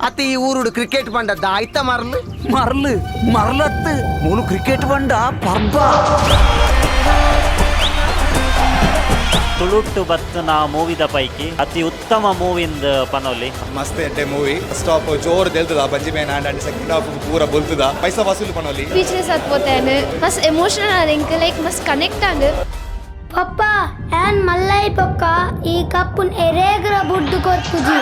ಅತಿ ಈ ಊರುಡು ಕ್ರಿಕೆಟ್ ಬಂಡ ದಾಯ್ತ ಮರಲು ಮರಲು ಮರಲತ್ತು ಮೂಲು ಕ್ರಿಕೆಟ್ ಬಂಡ ಪರ್ಬ ತುಳುಟ್ಟು ಬತ್ತನ ಮೂವಿದ ಪೈಕಿ ಅತಿ ಉತ್ತಮ ಮೂವಿಂದ ಪನೋಲಿ ಮಸ್ತ್ ಎಡ್ಡೆ ಮೂವಿ ಫಸ್ಟ್ ಹಾಫ್ ಜೋರ್ ತೆಲ್ತದ ಬಂಜಿ ಮೇನ್ ಆಂಡ್ ಸೆಕೆಂಡ್ ಹಾಫ್ ಪೂರ ಬೊಲ್ತದ ಪೈಸಾ ವಸೂಲು ಪನೋಲಿ ಸ್ಪೀಚ್ಲೆಸ್ ಆತ್ಪೋತಾನೆ ಮಸ್ತ್ ಎಮೋಷನಲ್ ಆದಿಂಕ ಲೈಕ್ ಮಸ್ತ್ ಕನೆಕ್ಟ್ ಆಂಡ್ ಪಪ್ಪ ಆನ್ ಮಲ್ಲೈ ಪಕ್ಕ ಈ ಕಪ್ಪುನ್ ಎರೇಗ್ರ ಬುಡ್ದು ಕೊರ್ಪುಜಿ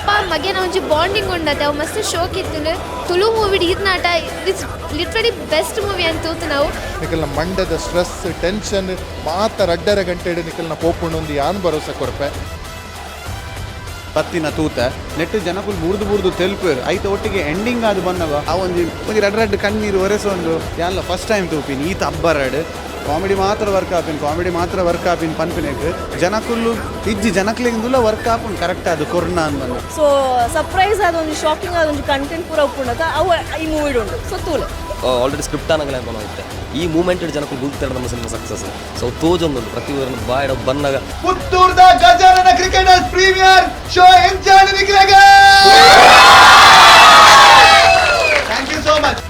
ಪಾ ಮಗೆ ಒಂಜಿ ಬಾಂಡಿಂಗ್ ಉಂಡತೆ ಅವು ಮಸ್ತ್ ಶೋಕ್ ಇತ್ತು ತುಳು ಮೂವಿ ಈದ್ ನಾಟ ಇಟ್ಸ್ ಲಿಟ್ರಲಿ ಬೆಸ್ಟ್ ಮೂವಿ ಅಂತ ತೂತು ನಾವು ನಿಕಲ್ನ ಮಂಡದ ಸ್ಟ್ರೆಸ್ ಟೆನ್ಷನ್ ಮಾತ ರಡ್ಡರ ಗಂಟೆ ನಿಕಲ್ನ ಪೋಪುಂಡು ಯಾನ್ ಭರೋಸೆ ಕೊರಪೆ ಪತ್ತಿನ ತೂತ ನೆಟ್ಟು ಜನಕ್ಕೂ ಬುರ್ದು ತೆಲ್ಪೇರು ಐತ ಒಟ್ಟಿಗೆ ಎಂಡಿಂಗ್ ಅದು ಬಂದಾಗ ಆ ಒಂದು ರಡ್ಡು ಕಣ್ಣೀರು ಒರೆಸೊಂದು ಯಾನ್ಲ ಫಸ್ಟ್ ಟೈಮ್ ತೂಪಿನಿ ಈತ ಹಬ್ಬರಡ್ ಕಾಮಿಡಿ ಮಾತ್ರ ವರ್ಕ್ ಆಪಿನ ಪನ್ಪಿನೆಗ್ ಜನಕ್ಕುಲ್ಲು ಇಜ್ಜಿ ಜನಕ್ಲಿಂದುಲ ವರ್ಕ್ ಆಪುಂಡು ಕರೆಕ್ಟ್ ಅದು ಕೊರೋನಾ ಅಂದ್ ಸೊ ಸರ್ಪ್ರೈಸ್ ಅದೊಂದು ಶಾಕಿಂಗ್ ಅದೊಂದು ಕಂಟೆಂಟ್ ಪೂರ ಉಪ್ಪುಂಡತ ಅವು ಈ ಮೂವಿ ಉಂಡು ಸೊ ತೂಲೆ ಆಲ್ರೆಡಿ ಸ್ಕ್ರಿಪ್ಟ್ ಅನ್ನಗಲೇ ಬಂದಿತ್ತೆ ಈ ಮೂಮೆಂಟೆಡ್ ಜನಕ್ಕೂ ಬುಲ್ತಾರೆ ನಮ್ಮ ಸಿನಿಮಾ ಸಕ್ಸಸ್ ಸೊ ತೋಜೊಂದು ಪ್ರತಿ ಊರಿನ ಬಾಯ್ಡ ಬಂದಾಗ ಪುತ್ತೂರ್ದ Gajanana cricketers premier show enjoy ನಿಕ್ಲೆಗ ಥ್ಯಾಂಕ್ ಯು ಸೋ ಮಚ್.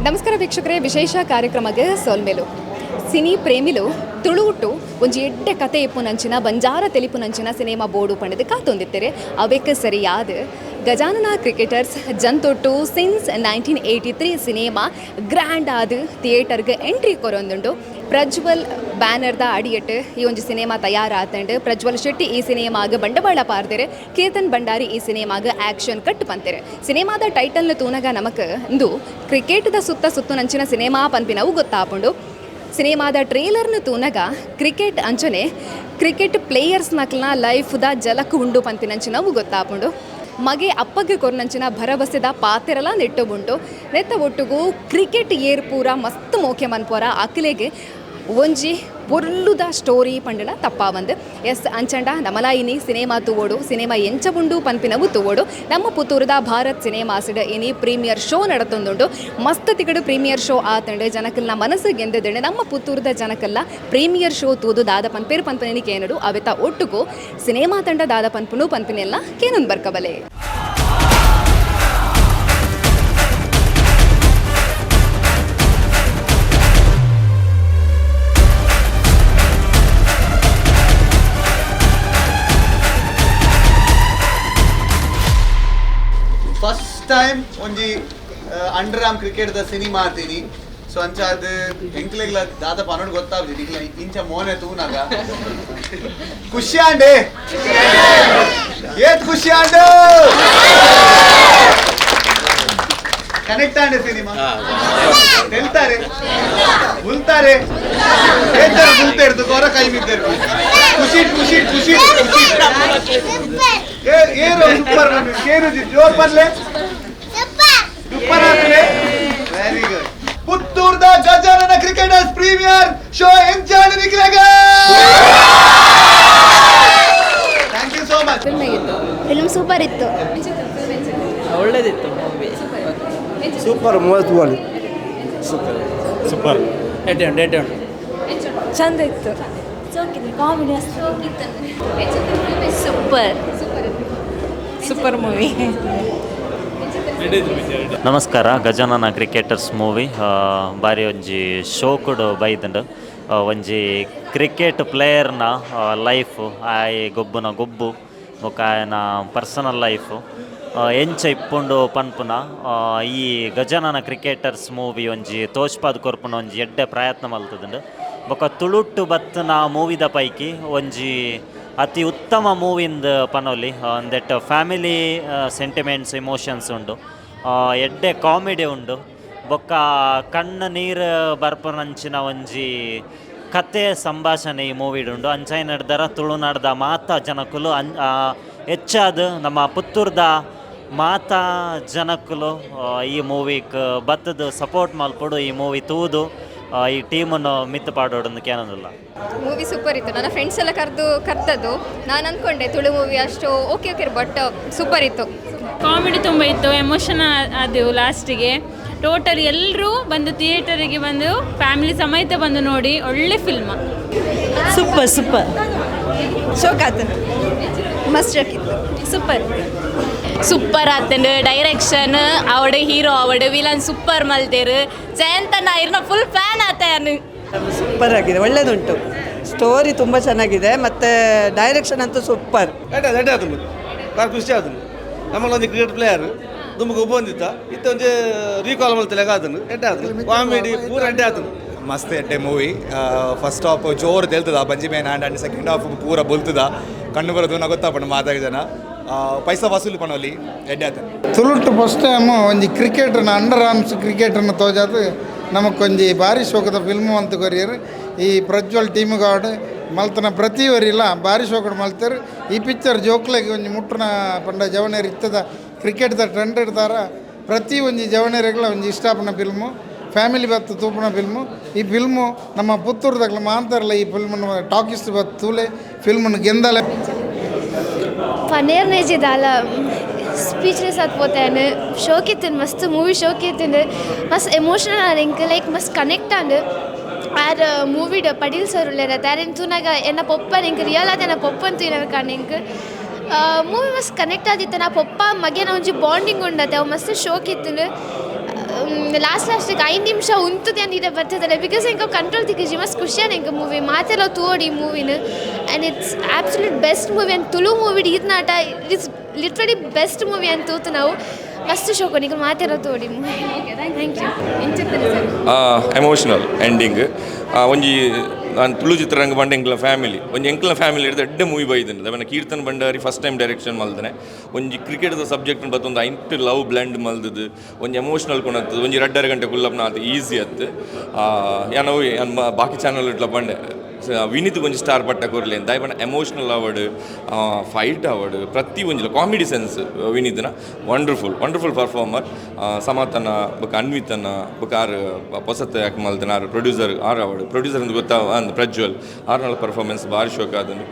ನಮಸ್ಕಾರ ವೀಕ್ಷಕರೇ, ವಿಶೇಷ ಕಾರ್ಯಕ್ರಮಕ್ಕೆ ಸೋಲ್ಮೇಲು ಸಿನಿ ಪ್ರೇಮಿಲು ತುಳುಟು ಒಂಜಿ ಎಡ್ಡೆ ಕತೆ ಇಪ್ಪುನಂಚಿನ ಬಂಜಾರ ತೆಲಿಪುನಂಚಿನ ಸಿನಿಮಾ ಬೋರ್ಡು ಪಂಡದು ಕಾತೊಂದಿತ್ತೆರೆ ಅವೆಕ್ಕೆ ಸರಿಯಾದ ಗಜಾನನ ಕ್ರಿಕೆಟರ್ಸ್ ಜಂತೊಟ್ಟು ಸಿನ್ಸ್ 1983 ಸಿನಿಮಾ ಗ್ರ್ಯಾಂಡ್ ಆದ ಥಿಯೇಟರ್ಗೆ ಎಂಟ್ರಿ ಕೊರೊಂದುಂಡು. ಪ್ರಜ್ವಲ್ ಬ್ಯಾನರ್ದ ಅಡಿಯಟ್ಟು ಈ ಒಂದು ಸಿನಿಮಾ ತಯಾರಾತಂಡು. ಪ್ರಜ್ವಲ್ ಶೆಟ್ಟಿ ಈ ಸಿನಿಮಾಗ ಬಂಡವಾಳ ಪಾರ್ದೆರೆ, ಕೇತನ್ ಭಂಡಾರಿ ಈ ಸಿನಿಮಾಗ ಆ್ಯಕ್ಷನ್ ಕಟ್ ಪಂತೆರೆ. ಸಿನಿಮಾದ ಟೈಟಲ್ನ ತೂನಗ ನಮಕ್ ಇಂದು ಕ್ರಿಕೆಟ್ದ ಸುತ್ತುನಂಚಿನ ಸಿನಿಮಾ ಪನ್ಪಿನವು ಗೊತ್ತಾಪುಂಡು. ಸಿನಿಮಾದ ಟ್ರೇಲರ್ನ ತೂನಗ ಕ್ರಿಕೆಟ್ ಅಂಚನೆ ಕ್ರಿಕೆಟ್ ಪ್ಲೇಯರ್ಸ್ ನಕ್ಲನ ಲೈಫ್ದ ಜಲಕ್ ಉಂಡು ಪಂಪಿನಂಚಿನವು ಗೊತ್ತಾಪುಂಡು. ಮಗೆ ಅಪ್ಪಗೆ ಕೊರ್ನಂಚಿನ ಭರವಸೆದ ಪಾತೆರಲ ನೆಟ್ಟುಬುಂಟು ನೆತ್ತ ಒಟ್ಟುಗೂ ಕ್ರಿಕೆಟ್ ಏರ್ ಪೂರ ಮಸ್ತ್ ಮೋಕೆ ಮನ್ಪೋರ ಅಕ್ಲೆಗೆ ಒಂಜಿ ಪೊರ್ಲುದ ಸ್ಟೋರಿ ಪಂಡನ ತಪ್ಪಾವಂದು ಎಸ್ ಅಂಚಂಡ ನಮಲಾಯಿನಿ ಸಿನಿಮಾ ತೂವೋಡು ಸಿನಿಮಾ ಎಂಚಬುಂಡು ಪನ್ಪಿನವು ತೂವೋಡು ನಮ್ಮ ಪುತ್ತೂರದ ಭಾರತ್ ಸಿನಿಮಾಸಿಡ ಇನಿ ಪ್ರೀಮಿಯರ್ ಶೋ ನಡತೊಂದುಂಡು. ಮಸ್ತ್ ತಿಗಡು ಪ್ರೀಮಿಯರ್ ಶೋ ಆತಂಡು ಜನಕಲ್ನ ಮನಸ್ಸು ಗೆಂದದಂಡು ನಮ್ಮ ಪುತ್ತೂರದ ಜನಕಲ್ಲ ಪ್ರೀಮಿಯರ್ ಶೋ ತೂದು ದಾದ ಪನ್ಪೇರು ಪನ್ಪನಿನಿ ಕೇನಡು ಅವೆತ ಒಟ್ಟುಗೂ ಸಿನಿಮಾ ತಂಡ ದಾದ ಪನ್ಪುನು ಪನ್ಪಿನೆಲ್ಲ ಕೇನೊಂದು ಬರ್ಕಬಲೆ. ಫಸ್ಟ್ ಟೈಮ್ ಒಂಜಿ ಅಂಡರ್ ಆರ್ಮ್ ಕ್ರಿಕೆಟ್ ದ ಸಿನಿಮಾ ಆತೀನಿ ಸೊ ಅಂಚ ಅದು ಎಂಕ್ಲೆಗ್ಲ ದಾದ ಪನ್ನೊಂದು ಗೊತ್ತಾಗ್ತದೆ ಈಗ ಇಂಚ ಮೋನೆ ತೂನಾಗ ಖುಷಿ ಆಂಡೆ ಏತ್ ಖುಷಿ ಆಂಡು ಕನೆಕ್ಟ್ ಆಂಡೆ ಸಿನಿಮಾ ತೆಲ್ತಾರೆ ಉಲ್ತಾರೆ ಉಲ್ತಾ ಇರ್ದು ಕೊರ ಕೈ ಬಿದ್ದರು ಖುಷಿ ಖುಷಿ ಖುಷಿ ಖುಷಿ ಏನು ಸೂಪರ್ ಏನು ಜೋರ್ ಬರ್ಲೆ ಸೂಪರ್ ಆಗ್ತದೆ. Very good. ಪುತ್ತೂರ್ದ Gajanana cricketers premier show enjoy ನಿಕ್ಲೆಗ. Thank you so much. Film super ಇತ್ತು, ಒಳ್ಳೇದಿತ್ತು ಮೂವಿ. ಸೂಪರ್ ಮೂವತ್ತು ಸೂಪರ್ ಚಂದ ಇತ್ತು, ಕಾಮಿಡಿ ಸೂಪರ್ ಸೂಪರ್ ಮೂವಿ. ನಮಸ್ಕಾರ. ಗಜಾನನ ಕ್ರಿಕೆಟರ್ಸ್ ಮೂವಿ ಬಾರಿ ಒಂಜಿ ಶೋ ಕೂಡ ಬೈದಂಡು ಒಂಜಿ ಕ್ರಿಕೆಟ್ ಪ್ಲೇಯರ್ನ ಲೈಫ್ ಆಯ್ ಗೊಬ್ಬುನ ಗೊಬ್ಬು ಬೊಕ ಆಯನ ಪರ್ಸನಲ್ ಲೈಫು ಎಂಚ ಇಪ್ಪುಂಡು ಪನ್ಪುನ ಈ ಗಜಾನನ ಕ್ರಿಕೆಟರ್ಸ್ ಮೂವಿ ಒಂಜಿ ತೋಚ್ಪಾದ್ ಕೊರ್ಪುನ ಒಂಜಿ ಎಡ್ಡೆ ಪ್ರಯತ್ನ ಮಲ್ತದುಂಡು. ಬೊಕ ತುಳುಟ್ಟು ಬತ್ತನ ಮೂವಿದ ಪೈಕಿ ಒಂಜಿ ಅತಿ ಉತ್ತಮ ಮೂವಿಂದ ಪನೋಲಿ ಒಂದೆಟ್ಟು ಫ್ಯಾಮಿಲಿ ಸೆಂಟಿಮೆಂಟ್ಸ್ ಇಮೋಷನ್ಸ್ ಉಂಡು, ಎಡ್ಡೆ ಕಾಮಿಡಿ ಉಂಡು, ಬೊಕ್ಕ ಕಣ್ಣು ನೀರು ಬರ್ಪನಂಚಿನ ಒಂಜಿ ಕತೆ ಸಂಭಾಷಣೆ ಈ ಮೂವಿಡುಂಡು. ಅಂಚಾಯಿ ನಡೆದಾರ ತುಳುನಾಡ್ದ ಮಾತಾ ಜನಕ್ಕಲು ಹೆಚ್ಚಾದ ನಮ್ಮ ಪುತ್ತೂರ್ದ ಮಾತಾ ಜನಕ್ಕಲು ಈ ಮೂವಿಗೆ ಬತ್ತದು ಸಪೋರ್ಟ್ ಮಲ್ಪಡು ಈ ಮೂವಿ ತೂದು ಈ ಟೀಮನ್ನು ಮಿತ್ತು ಪಾಡೋಡೊಂದು ಕ್ಯಾನಲ್ಲ. ಮೂವಿ ಸೂಪರ್ ಇತ್ತು. ನನ್ನ ಫ್ರೆಂಡ್ಸ್ ಎಲ್ಲ ಕರೆದದ್ದು ನಾನು ಅಂದ್ಕೊಂಡೆ ತುಳು ಮೂವಿ ಅಷ್ಟು ಓಕೆ ಬಟ್ ಸೂಪರ್ ಇತ್ತು. ಕಾಮಿಡಿ ತುಂಬ ಇತ್ತು, ಎಮೋಷನ್ ಆದೆವು ಲಾಸ್ಟಿಗೆ. ಟೋಟಲ್ ಎಲ್ಲರೂ ಬಂದು ಥಿಯೇಟರಿಗೆ ಬಂದು ಫ್ಯಾಮಿಲಿ ಸಮೇತ ಬಂದು ನೋಡಿ, ಒಳ್ಳೆ ಫಿಲ್ಮ್. ಸೂಪರ್ ಸೂಪರ್ ಶೋಕ್ ಆತ ಮಸ್ತ್ ಶೋಕ್ ಇತ್ತು. ಸೂಪರ್ ಸೂಪರ್ ಆತಂಡು ಡೈರೆಕ್ಷನ್ ಅವಡ ಹೀರೋ ಅವಡ ವಿಲನ್ ಸೂಪರ್ ಮಲ್ತೇರು. ಜಯಂತ ನಾಯರ್ನ ಫುಲ್ ಫ್ಯಾನ್ ಆತ. ಸೂಪರ್ ಆಗಿದೆ, ಒಳ್ಳೇದುಂಟು. ಸ್ಟೋರಿ ತುಂಬ ಚೆನ್ನಾಗಿದೆ ಮತ್ತು ಡೈರೆಕ್ಷನ್ ಅಂತೂ ಸೂಪರ್. ಭಾಳ ಖುಷಿ ಆತನು. ನಮ್ಮಲ್ಲೊಂದು ಕ್ರಿಕೆಟ್ ಪ್ಲೇಯರ್ ತುಂಬ ಬಂದಿತ್ತ ಇತ್ತು ಒಂದು ರೀಕಾಲ್ ಮಲ್ತಲೆಗ ಆತನು ಎಡ್ಡೆ ಆತನು ಕಾಮಿಡಿ ಪೂರ ಎಡ್ಡೆ ಆತನು. ಮಸ್ತ್ ಎಡ್ಡೆ ಮೂವಿ. ಫಸ್ಟ್ ಹಾಫ್ ಜೋರು ತೆಲ್ತದ ಬಂಜಿ ಮೇನ್ ಆ್ಯಂಡ್ ಸೆಕೆಂಡ್ ಹಾಫ್ ಪೂರ ಬೊಲ್ತದ ಕಣ್ಣು ಬರೋದು ನಾ ಗೊತ್ತಾಪಣ್ಣ ಮಾತಾಡಿ ಜನ ಪೈಸಾ ವಸೂಲಿ ಪಣೋಲಿ ಎಡ್ಡೆ ಆತನು. ತುಳುಟ್ಟು ಫಸ್ಟ್ ಟೈಮು ಒಂಜಿ ಕ್ರಿಕೆಟ್ರನ್ನ ಅಂಡರ್ ಆರ್ಮ್ಸ್ ಕ್ರಿಕೆಟ್ರನ್ನ ತೋಜಾದು ನಮಕೊಂಜಿ ಭಾರಿ ಶೋಕದ ಫಿಲ್ಮು ಅಂತ ಕೊರಿಯರು. ಈ ಪ್ರಜ್ವಲ್ ಟೀಮ್ಗಾಡು ಮಲ್ತನ ಪ್ರತಿವರಿಲ್ಲ ಭಾರಿ ಶೋಕಡು ಮಲ್ತರು. ಈ ಪಿಕ್ಚರ್ ಜೋಕ್ಲೆಗೆ ಒಂಜಿ ಮುಟ್ಟನ ಪಂಡ ಜವನೇರು ಇತ್ತದ ಕ್ರಿಕೆಟ್ದ ಟ್ರೆಂಡ್ ಇಡ್ತಾರ. ಪ್ರತಿ ಒಂಜಿ ಜವನೇರಿಗಳ ಒಂಜಿ ಇಷ್ಟಪನ ಫಿಲ್ಮು, ಫ್ಯಾಮಿಲಿ ಬತ್ತು ತೂಪನ ಫಿಲ್ಮು. ಈ ಫಿಲ್ಮು ನಮ್ಮ ಪುತ್ತೂರ್ದಾಗಲ ಮಾತಾರಲ್ಲ ಈ ಫಿಲ್ಮನ್ನು ಟಾಕೀಸ್ ಬತ್ತು ತೂಲೆ ಫಿಲ್ಮನ್ನು ಗೆಂದಲೆ ಪನೇರ್ನೇಜಿ ದಾಲ ಸ್ಪೀಚ್ಲೆಸ್ ಆತ್పోతాను. షోకిత్తుంది మస్తు మూవీ షోకిత్తుంది మస్తు ఎమోషనల్ ఆడు ఇంక లైక్ మస్తు కనెక్ట్ ఆడు ಆರ್ ಮೂವಿಡ್ ಪಡೀಲ್ ಸರ್ ಉಳ್ಳೇರ ತಾರೇನು ತೂನಾಗ ಎನ್ನ ಪೊಪ್ಪನ ಇಂಕ ರಿಯಲ್ ಆದ ಎನ್ನ ಪೊಪ್ಪನ ತೂನವ ಕಾಣ ಇಂಕ ಮೂವಿ ಮಸ್ತ್ ಕನೆಕ್ಟ್ ಆದಿತ್ತು. ನಾ ಪೊಪ್ಪ ಮಗೇನ ಒಂಜಿ ಬಾಂಡಿಂಗ್ ಉಂಡತ್ತೆ ಅವು ಮಸ್ತ್ ಶೋಕ್ ಇತ್ತು. ಲಾಸ್ಟಿಗೆ 5 ನಿಮಿಷ ಉಂತದೆ ಅಂದಿದೆ ಬರ್ತದಲ್ಲ ಬಿಕಾಸ್ ಇಂಕ ಕಂಟ್ರೋಲ್ ತಿಕ್ಕಿಜಿ ಮಸ್ತ್ ಖುಷಿಯಾನ ಇಂಕ ಮೂವಿ ಮಾತೆಲ್ಲ ತೋಡಿ ಮೂವಿನ and it's absolute best movie and Tulu movie ಇದು ನಾಟ ಇಟ್ಸ್ ಲಿಟ್ರಲಿ ಬೆಸ್ಟ್ ಮೂವಿ ಅಂತ ತೂತು ನಾವು ಮಸ್ತ್ ಶೋಕ ನಿಮಗೆ ಮಾತಿರೋ ತೋಡಿ movie. Thank you. Emotional ending ಒಂಜಿ ನಾನು ತುಳು ಚಿತ್ರರಂಗ ಬಂಡ ಎಂಕ್ಲ ಫ್ಯಾಮಿಲಿ ಒಂಜಿ ಎಂಕ್ಲ ಫ್ಯಾಮಿಲಿ ಹಿಡಿದು ಎಡ್ಡೆ ಮೂವಿ ಬೈದನೆ ಅವನ Keerthan Bhandari first time direction ಮಲ್ದನೆ ಒಂಜಿ ಕ್ರಿಕೆಟ್ದ ಸಬ್ಜೆಕ್ಟ್ ಬತ್ತೊಂದು ಐಂಟು ಲವ್ ಬ್ಲೆಂಡ್ ಮಲ್ದದು ಒಂಜಿ ಎಮೋಷನಲ್ ಕೊಣತ್ತದು ಒಂಜಿ 2.5 ಗಂಟೆ ಕುಲ್ಲಪ್ನ ಅದು ಈಸಿ ಅತ್ತು. ಯಾನವು ಬಾಕಿ ಚಾನಲ್ ಇಟ್ಲ ಬಂಡೆ ವಿನೀತ್ ಒಂಜಿ ಸ್ಟಾರ್ ಪಟ್ಟ ಕೊರ್ಲಿ ಅಂತ ದಾಯಪಂಡ ಎಮೋಷನಲ್ ಅವಾರ್ಡ್ ಫೈಟ್ ಅವಾರ್ಡ್ ಪ್ರತಿ ಒಂಜಿಲ ಕಾಮಿಡಿ ಸೆನ್ಸ್ ವಿನೀತ್ನ ವಂಡರ್ಫುಲ್ ಪರ್ಫಾರ್ಮರ್. ಸಮಾತನ ಬೊಕ ಅನ್ವಿತನ ಬೊಕ ಆರು ಹೊಸತ್ ಯಾಕೆ ಮಲ್ತನ ಆರು ಪ್ರೊಡ್ಯೂಸರ್ ಅವಾರ್ಡ್ ಪ್ರೊಡ್ಯೂಸರ್ ಅಂತ ಗೊತ್ತಾವ ಅಂದ್ ಪ್ರಜ್ವಲ್ ಆರ್ನಳ ಪರ್ಫಾರ್ಮೆನ್ಸ್ ಭಾರಿ ಶೋಕ ಅದನ್ನು.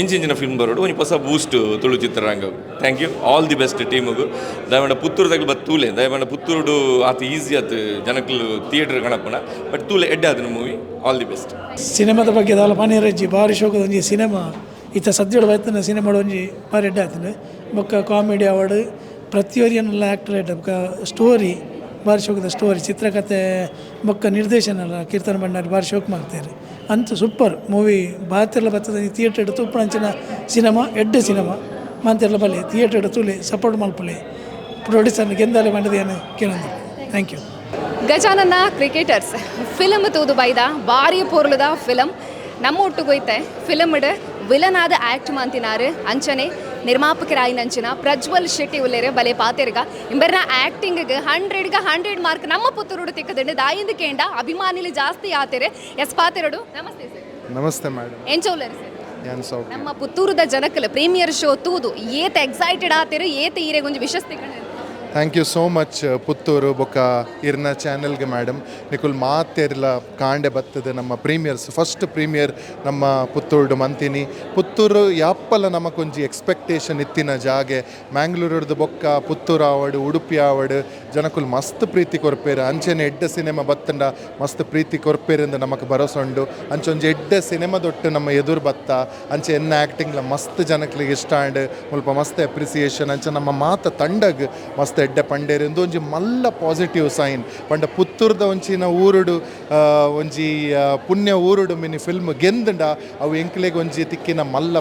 ಇಂಚಿಂಚಿನ ಫಿಲ್ಮ್ ಬರೋಡು ಒಂಜಿ ಹೊಸ ಬೂಸ್ಟ್ ತುಳು ಚಿತ್ರರಂಗ. Thank you all the best ಟೀಮಿಗೂ. ದಯಮಾಡ ಪುತ್ತೂರ್ದಾಗ ಬತ್ತು ತೂಲೆ ದಯಮಾಡ ಪುತ್ತೂರು ಆತ ಈಸಿ ಆತು ಜನಕ್ಕಲು ಥಿಯೇಟರ್ ಕಣಪಣ ಬಟ್ ತೂಲೆ ಎಡ್ಡೆ ಆದನು ಮೂವಿ. All the best. ಸಿನಿಮಾದ ಬಗ್ಗೆ ದಾಲ ಪಾನೀರಜ್ಜಿ ಭಾರಿ ಶೋಕದ ಒಂಜಿ ಸಿನಿಮಾ ಇತ್ತ ಸದ್ಯಡು ಬರ್ತನ ಸಿನಿಮಾಡು ಒಂಜಿ ಭಾರಿ ಎಡ್ಡೆ ಆತನು. ಬೊಕ್ಕ ಕಾಮಿಡಿ ಅವಾರ್ಡ್ ಪ್ರತಿಯೊರಿಯನ್ನೆಲ್ಲ ಆ್ಯಕ್ಟರ್ ಐಟ ಬೊಕ್ಕ ಸ್ಟೋರಿ ಭಾರಿ ಶೋಕದ ಸ್ಟೋರಿ ಚಿತ್ರಕಥೆ ಬೊಕ್ಕ ನಿರ್ದೇಶನ ಎಲ್ಲ ಕೀರ್ತನ ಭಂಡಾರಿ ಭಾರಿ ಶೋಕ ಮಾಡ್ತಾರೆ. ಅಂತೂ ಸೂಪರ್ ಮೂವಿ ಬಾತಿರ್ಲ ಬರ್ತದೆ ಥಿಯೇಟರ್ ಇಡು ತೂಪಣಂಚಿನ ಸಿನಿಮಾ ಎಡ್ಡೆ ಸಿನಿಮಾ ಮಾತಿರ್ಲ ಬಲೆ ಥಿಯೇಟರ್ ಇಡು ತೂಲೆ ಸಪೋರ್ಟ್ ಮಲ್ಪಲೆ ಪ್ರೊಡ್ಯೂಸರ್ನ ಗೆಂದಾಲೆ ಮಂಡದೇನು ಕೇಳಂದು. Thank you. Gajanana cricketers film ತೂದು ಬೈದ ಭಾರಿ ಪೋರ್ಲದ ಫಿಲಮ್ ನಮ್ಮ ಒಟ್ಟುಗೋಯ್ತೆ ಫಿಲಮ್ಡ್ ವಿಲನ್ ಆದ ಆ್ಯಕ್ಟ್ ಮಾಡ್ತಿನಾರು ಅಂಚನೆ ನಿರ್ಮಾಪಕರಾಯಿನಂಚಿನ ಪ್ರಜ್ವಲ್ ಶೆಟ್ಟಿ ಉಲ್ಲೇರೆ ಬಲೆ ಪಾತೆರ್ಗ ಇಂಬರ್ನ ಆ್ಯಕ್ಟಿಂಗ್ಗೆ 100 ಮಾರ್ಕ್ ನಮ್ಮ ಪುತ್ತೂರು ತಿಕ್ಕದಂಡು ದಾಯಿಂದ ಕೇಂಡ ಅಭಿಮಾನಿಲಿ ಜಾಸ್ತಿ ಆತೆರೆ ಎಸ್ ಪಾತೆರಡು. ನಮಸ್ತೆ ಸರ್. ನಮಸ್ತೆ ಮೇಡಮ್. ಎಂಚೌಲರ್ ಸರ್. ನಮ್ಮ ಪುತ್ತೂರದ ಜನಕ್ಕಲ್ಲ ಪ್ರೀಮಿಯರ್ ಶೋ ತೂದು ಏತ್ ಎಕ್ಸೈಟೆಡ್ ಆತೆರು ಏತ್ ಈರೆಗೊಂದು ವಿಶ್ವಸ್ತಿ thank you so much Puttur ಬೊಕ್ಕ ಇರ್ನ ಚಾನೆಲ್ಗೆ ಮೇಡಮ್ ನಿಕುಲ್ ಮಾತೆರ್ಲ ಕಾಂಡೆ ಬರ್ತದೆ ನಮ್ಮ ಪ್ರೀಮಿಯರ್ಸ್ ಫಸ್ಟ್ ಪ್ರೀಮಿಯರ್ ನಮ್ಮ ಪುತ್ತೂರ್ಡು ಮಂತಿನಿ ಪುತ್ತೂರು ಯಾಪ್ಪಲ ನಮಕೊಂಜಿ ಎಕ್ಸ್ಪೆಕ್ಟೇಷನ್ ಇತ್ತಿನ ಜಾಗೆ ಮ್ಯಾಂಗ್ಳೂರ್ದು ಬೊಕ್ಕ ಪುತ್ತೂರು ಆವಡ್ ಉಡುಪಿ ಆವಡ್ ಜನಕುಲ್ ಮಸ್ತ್ ಪ್ರೀತಿ ಕೊರ್ಪೇರು ಅಂಚೆನೆ ಎಡ್ಡೆ ಸಿನಿಮಾ ಬತ್ತಂಡ ಮಸ್ತ್ ಪ್ರೀತಿ ಕೊರ್ಪೇರಿಂದ ನಮಕ್ ಭರೋಸೊಂಡು ಅಂಚೊಂಜಿ ಎಡ್ಡೆ ಸಿನಿಮಾದೊಟ್ಟು ನಮ್ಮ ಎದುರು ಬತ್ತ ಅಂಚೆ ಎನ್ನ ಆ್ಯಕ್ಟಿಂಗ್ಲ ಮಸ್ತ್ ಜನಕ್ಲಿಗೆ ಇಷ್ಟ ಆಂಡ್ ಮುಲ್ಪ ಮಸ್ತ್ ಅಪ್ರಿಸಿಯೇಷನ್ ಅಂಚೆ ನಮ್ಮ ಮಾತ ತಂಡಗ್ ಮಸ್ತ್ ಎಡ್ಡೆ ಪಂಡೇರು ಇಂದು ಒಂಜಿ ಮಲ್ಲ ಪಾಸಿಟಿವ್ ಸೈನ್ ಪಂಡ ಪುತ್ತೂರ್ದ ಒಂಚಿನ ಊರುಡು ಒಂಜಿ ಪುಣ್ಯ ಊರುಡು ಮಿನಿ ಫಿಲ್ಮ್ ಗೆಂದಂಡ ಅವು ಎಂಕ್ಲೆಗೆ ಒಂಜಿ ತಿಕ್ಕಿನ ಮಲ್ಲ